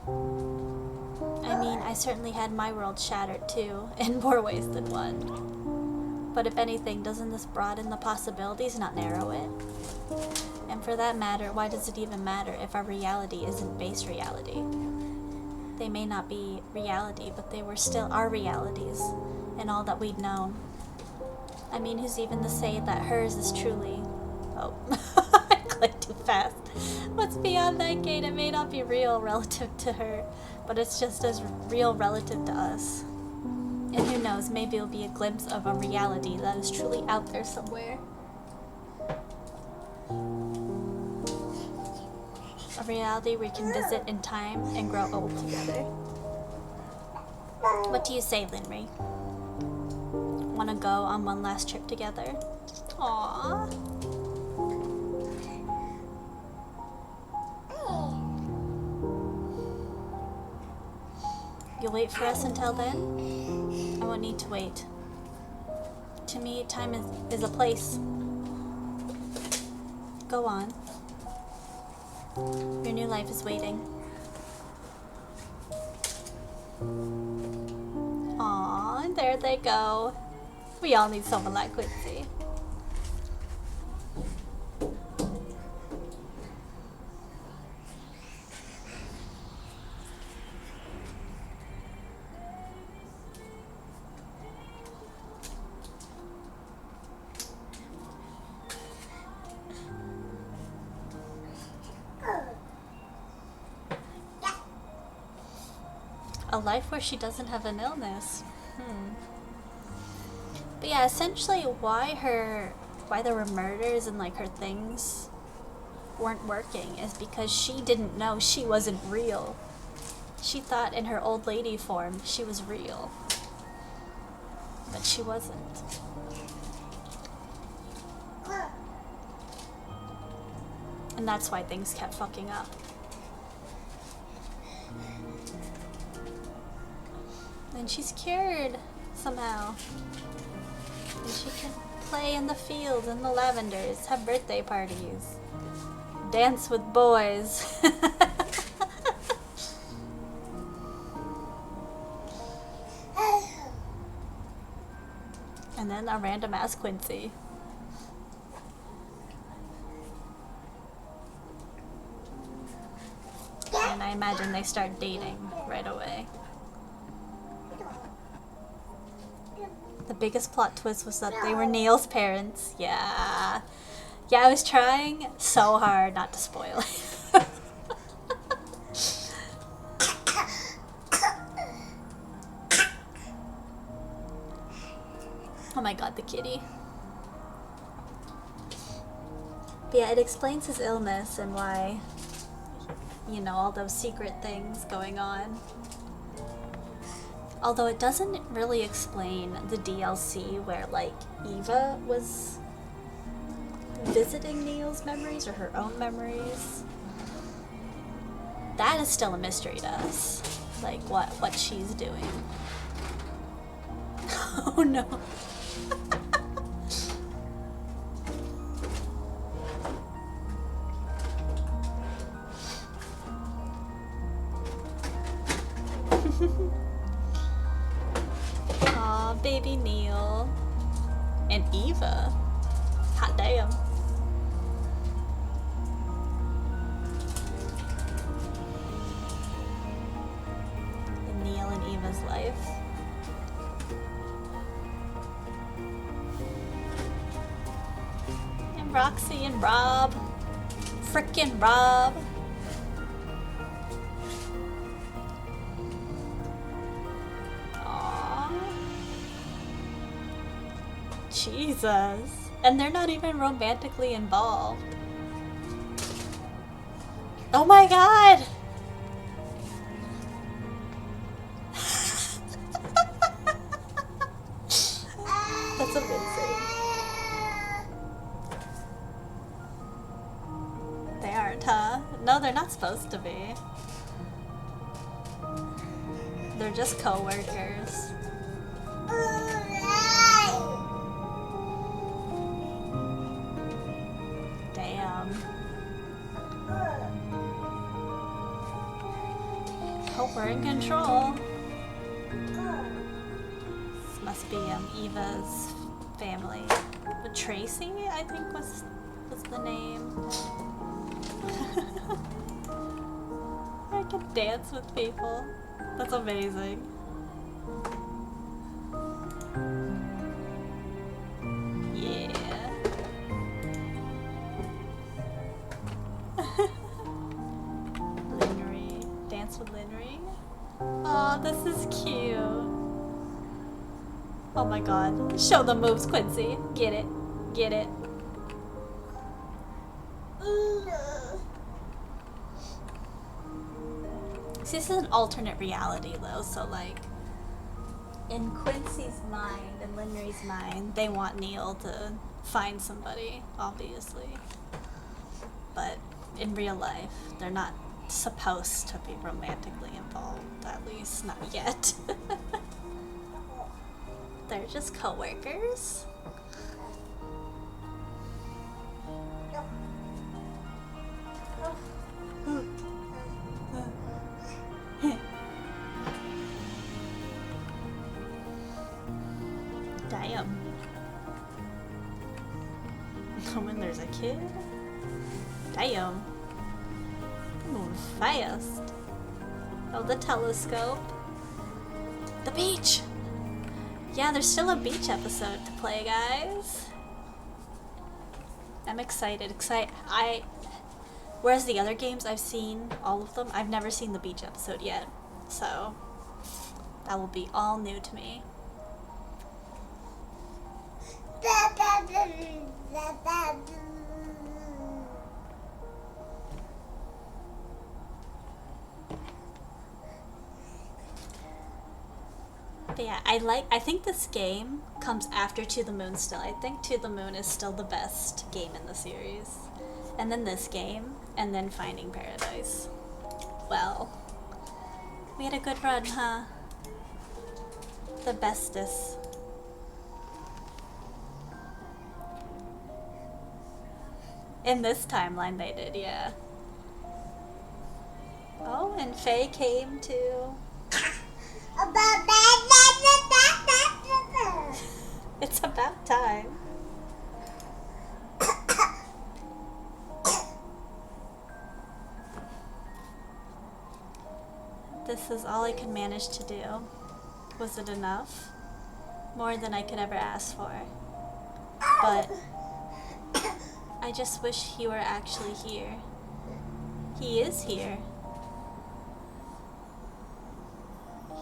I mean, I certainly had my world shattered too, in more ways than one. But if anything, doesn't this broaden the possibilities, not narrow it? And for that matter, why does it even matter if our reality isn't base reality? They may not be reality, but they were still our realities, and all that we'd known. I mean, who's even to say that hers is truly... Oh, I clicked too fast. What's beyond that gate? It may not be real relative to her, but it's just as real relative to us. And who knows, maybe it'll be a glimpse of a reality that is truly out there somewhere. A reality we can visit in time and grow old together. What do you say, Linry? Want to go on one last trip together? Aww. You'll wait for us until then? I won't need to wait. To me, time is a place. Go on. Your new life is waiting. Aww, there they go. We all need someone like Quincy. A life where she doesn't have an illness. But yeah, essentially why there were murders and like her things weren't working is because she didn't know she wasn't real. She thought in her old lady form she was real. But she wasn't. And that's why things kept fucking up. And she's cured somehow. And she can play in the fields and the lavenders, have birthday parties, dance with boys. And then a random ass Quincy. And I imagine they start dating right away. The biggest plot twist was that they were Neil's parents. Yeah. Yeah, I was trying so hard not to spoil it. Oh my god, the kitty. But yeah, it explains his illness and why, you know, all those secret things going on. Although it doesn't really explain the DLC where, like, Eva was visiting Neil's memories or her own memories. That is still a mystery to us. Like, what she's doing. Oh no. Aw, baby Neil. And Eva. Hot damn. In Neil and Eva's life. Roxy and Rob. Frickin' Rob. Aww. Jesus. And they're not even romantically involved. Oh my god! That's amazing. They aren't, huh? No, they're not supposed to be. They're just co-workers. Damn. Hope we're in control. This must be Eva's family. But Tracy, I think was the name. I can dance with people. That's amazing. Yeah. Linry. Dance with Linry. Aw, this is cute. Oh my god. Show the moves, Quincy. Get it. Get it. This is an alternate reality though, so like in Quincy's mind and Linry's mind, they want Neil to find somebody, obviously. But in real life, they're not supposed to be romantically involved, at least not yet. They're just co-workers. Damn. When there's a kid? Damn. Moving fast. Oh, the telescope. The beach! Yeah, there's still a beach episode to play, guys. I'm excited. Whereas the other games, I've seen all of them. I've never seen the beach episode yet. So, that will be all new to me. But yeah, I think this game comes after To the Moon still. I think To the Moon is still the best game in the series. And then this game, and then Finding Paradise. Well, we had a good run, huh? The bestest. In this timeline they did, yeah. Oh, and Faye came too. It's about time. This is all I could manage to do. Was it enough? More than I could ever ask for. But I just wish he were actually here. He is here.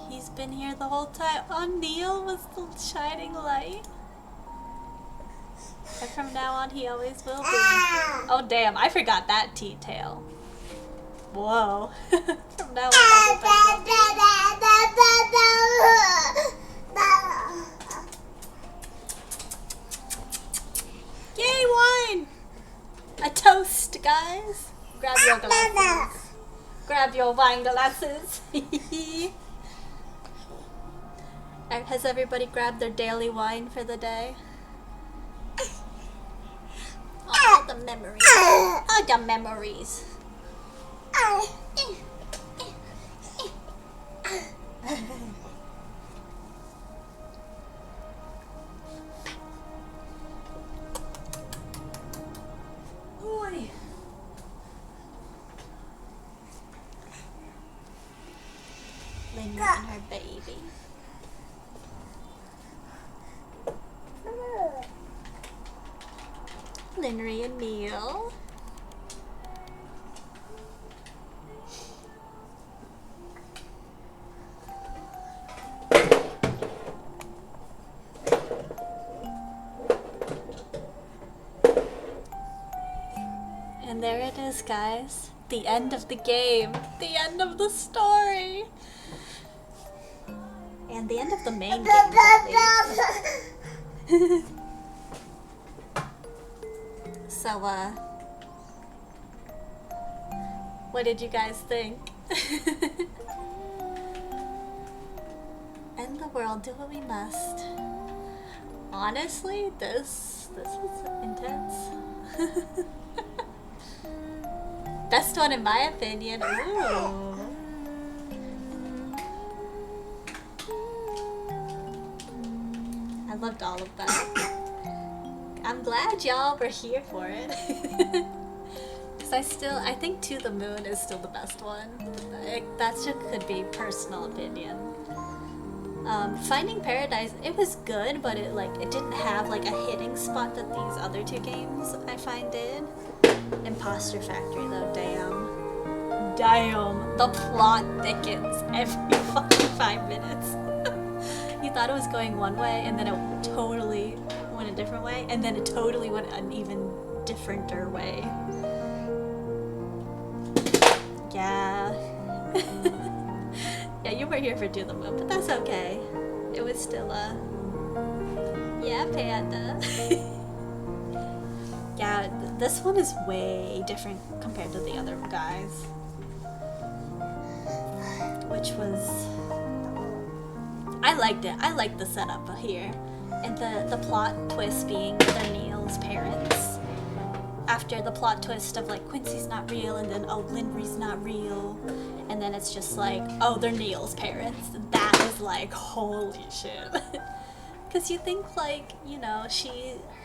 He's been here the whole time. Oh, Neil was the shining light. And from now on, he always will be. Oh, damn. I forgot that detail. Whoa. From now on, yay, wine! A toast, guys. Grab your glasses. Grab your wine glasses. Has everybody grabbed their daily wine for the day? Oh, all the memories. All the memories. Oy. Linda and her baby. Linry and Neil. And there it is, guys. The end of the game. The end of the story. And the end of the main game, at least. So, what did you guys think? End the world, do what we must. Honestly, this was intense. Best one in my opinion. Ooh. I loved all of that. I'm glad y'all were here for it. Because I think To the Moon is still the best one. That just could be personal opinion. Finding Paradise, it was good, but it didn't have like a hitting spot that these other two games I find did. Imposter Factory though, damn. Damn, the plot thickens every fucking 5 minutes. You thought it was going one way, and then it totally went a different way, and then it totally went an even differenter way. Yeah. Yeah, you were here for To the Moon, but that's okay. It was still yeah, Panda. Yeah, this one is way different compared to the other guys. Which was... I liked it. I liked the setup here. And the plot twist being they're Neil's parents. After the plot twist of like Quincy's not real, and then oh, Linry's not real. And then it's just like, oh, they're Neil's parents. That was like, holy shit. Because you think like, you know,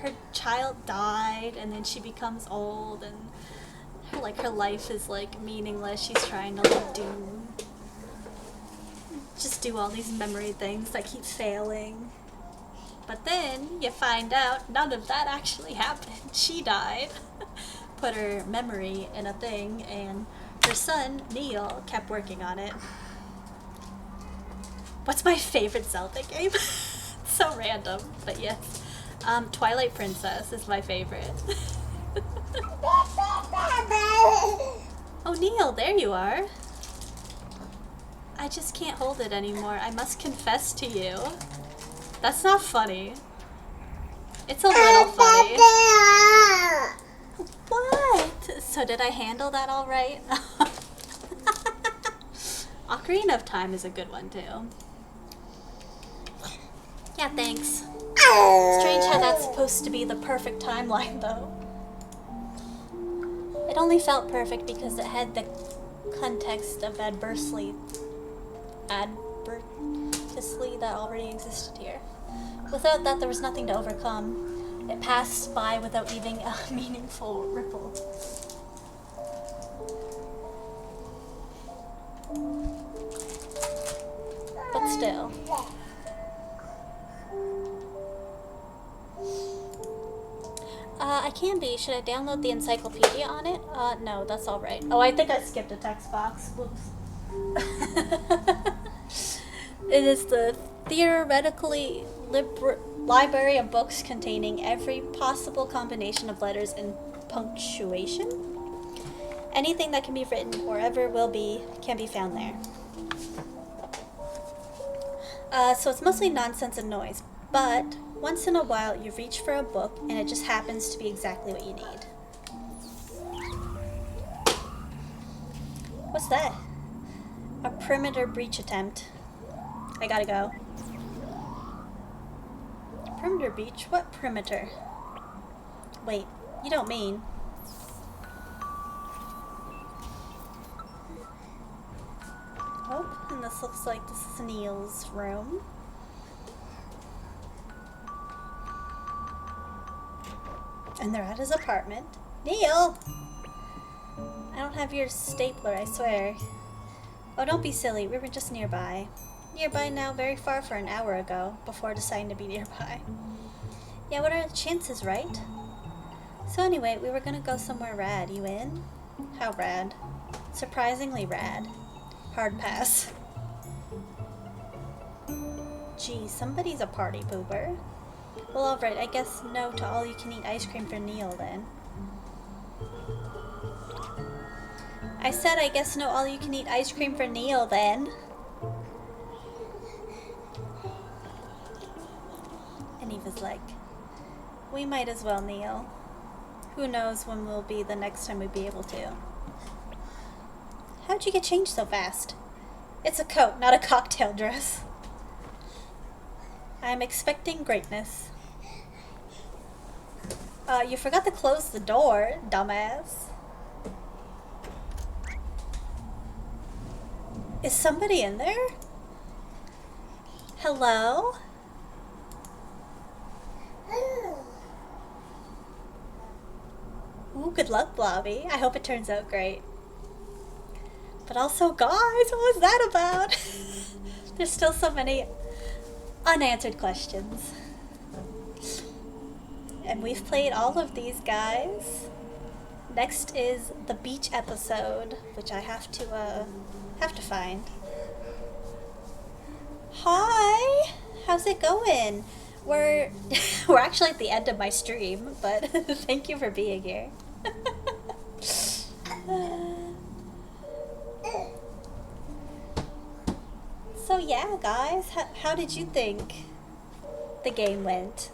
her child died and then she becomes old and her life is like meaningless. She's trying to like do all these memory things that keep failing. But then you find out none of that actually happened. She died. Put her memory in a thing, and her son, Neil, kept working on it. What's my favorite Zelda game? So random, but yes. Twilight Princess is my favorite. Oh, Neil, there you are. I just can't hold it anymore. I must confess to you. That's not funny. It's a little funny. What? So did I handle that all right? Ocarina of Time is a good one too. Yeah, thanks. Strange how that's supposed to be the perfect timeline though. It only felt perfect because it had the context of adversely that already existed here. Without that, there was nothing to overcome. It passed by without leaving a meaningful ripple. But still. I can be. Should I download the encyclopedia on it? No, that's alright. Oh, I think I skipped a text box. Whoops. It is the theoretically library of books containing every possible combination of letters and punctuation. Anything that can be written or ever will be can be found there. So it's mostly nonsense and noise, but once in a while you reach for a book and it just happens to be exactly what you need. What's that? A perimeter breach attempt. I gotta go. Perimeter breach? What perimeter? Wait, you don't mean... Oh, and this looks like this is Neil's room. And they're at his apartment. Neil! I don't have your stapler, I swear. Oh, don't be silly. We were just nearby. Nearby now, very far for an hour ago, before deciding to be nearby. Yeah, what are the chances, right? So anyway, we were gonna go somewhere rad. You in? How rad? Surprisingly rad. Hard pass. Gee, somebody's a party pooper. Well, alright, I guess no to all you can eat ice cream for Neil then. I said I guess no all you can eat ice cream for Neil then. And he was like, we might as well, Neil. Who knows when will be the next time we'll be able to. How'd you get changed so fast? It's a coat, not a cocktail dress. I'm expecting greatness. You forgot to close the door, dumbass. Is somebody in there? Hello? Ooh, good luck, Blobby. I hope it turns out great. But also, guys, what was that about? There's still so many unanswered questions. And we've played all of these guys. Next is the beach episode, which I have to find. Hi! How's it going? We're actually at the end of my stream, but thank you for being here. So yeah, guys, how did you think the game went?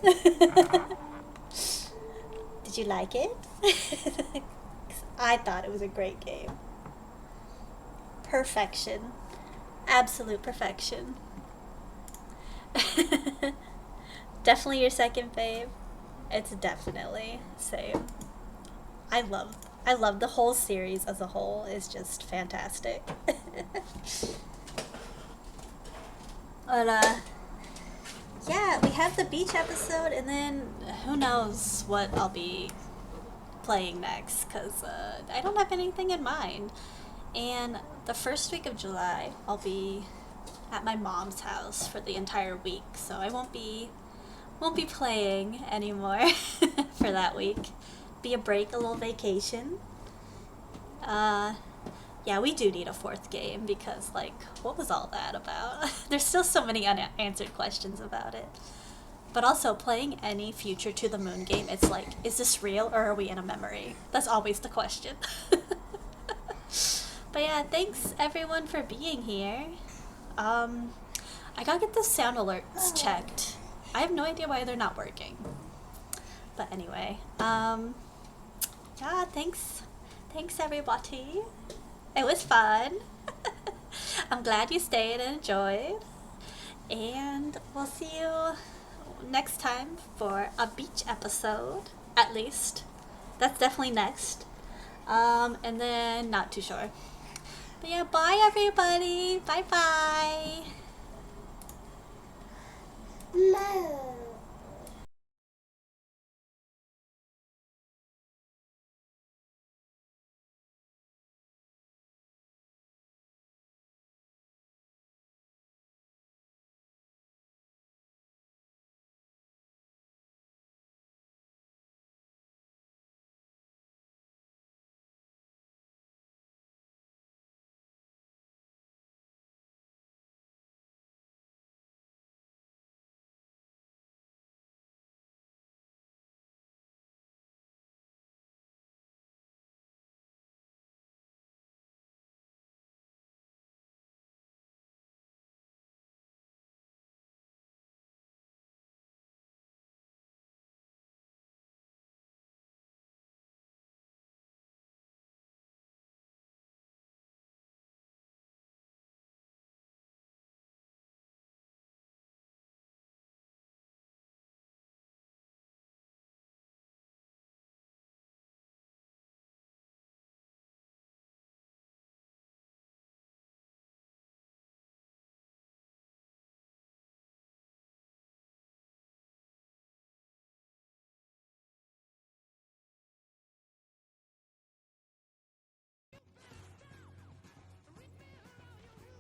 Did you like it? I thought it was a great game. Perfection. Absolute perfection. Definitely your second fave. It's definitely same. I love the whole series as a whole is just fantastic. But yeah, we have the beach episode, and then who knows what I'll be playing next, because I don't have anything in mind. And the first week of July, I'll be at my mom's house for the entire week, so I won't be playing anymore for that week. Be a break, a little vacation. Yeah, we do need a fourth game because, like, what was all that about? There's still so many unanswered questions about it. But also, playing any Future to the Moon game, it's like, is this real or are we in a memory? That's always the question. But yeah, thanks everyone for being here. I gotta get the sound alerts checked. I have no idea why they're not working. But anyway, yeah, thanks everybody. It was fun. I'm glad you stayed and enjoyed. And we'll see you next time for a beach episode, at least. That's definitely next. And then not too sure. But yeah, bye everybody. Bye bye. No.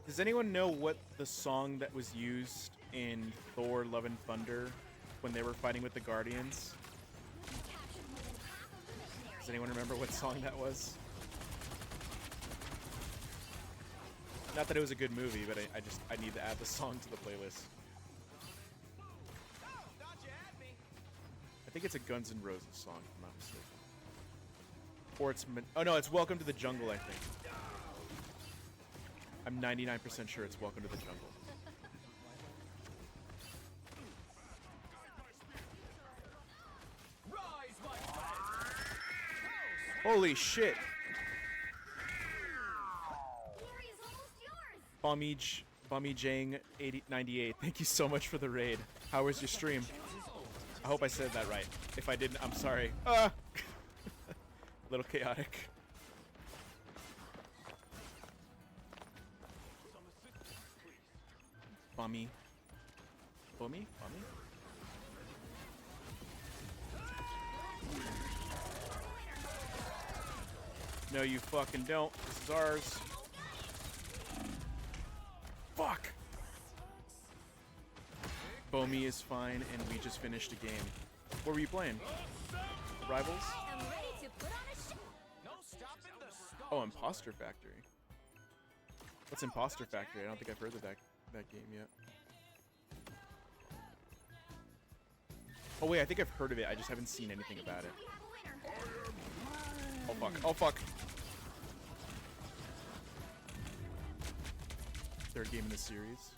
Does anyone know what the song that was used in Thor: Love and Thunder when they were fighting with the Guardians? Does anyone remember what song that was? Not that it was a good movie, but I need to add the song to the playlist. I think it's a Guns N' Roses song, if I'm not mistaken. Or it's... Oh no, it's Welcome to the Jungle, I think. I'm 99% sure it's Welcome to the Jungle. Holy shit! Bummy Jang 98, thank you so much for the raid. How was your stream? I hope I said that right. If I didn't, I'm sorry. Little chaotic. Bummy. No, you fucking don't. This is ours. Fuck! Bomi is fine, and we just finished a game. What were you playing? Rivals? Oh, Imposter Factory. What's Imposter Factory? I don't think I've heard of that game yet. Oh wait, I think I've heard of it. I just haven't seen anything about it. Oh fuck. Oh fuck. Third game in the series.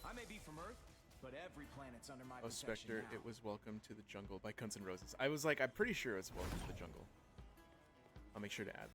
I may be from Earth, but every planet's under my Oh, protection Spectre, now. it was Welcome to the Jungle by Guns N' Roses. I was like, I'm pretty sure it's Welcome to the Jungle. I'll make sure to add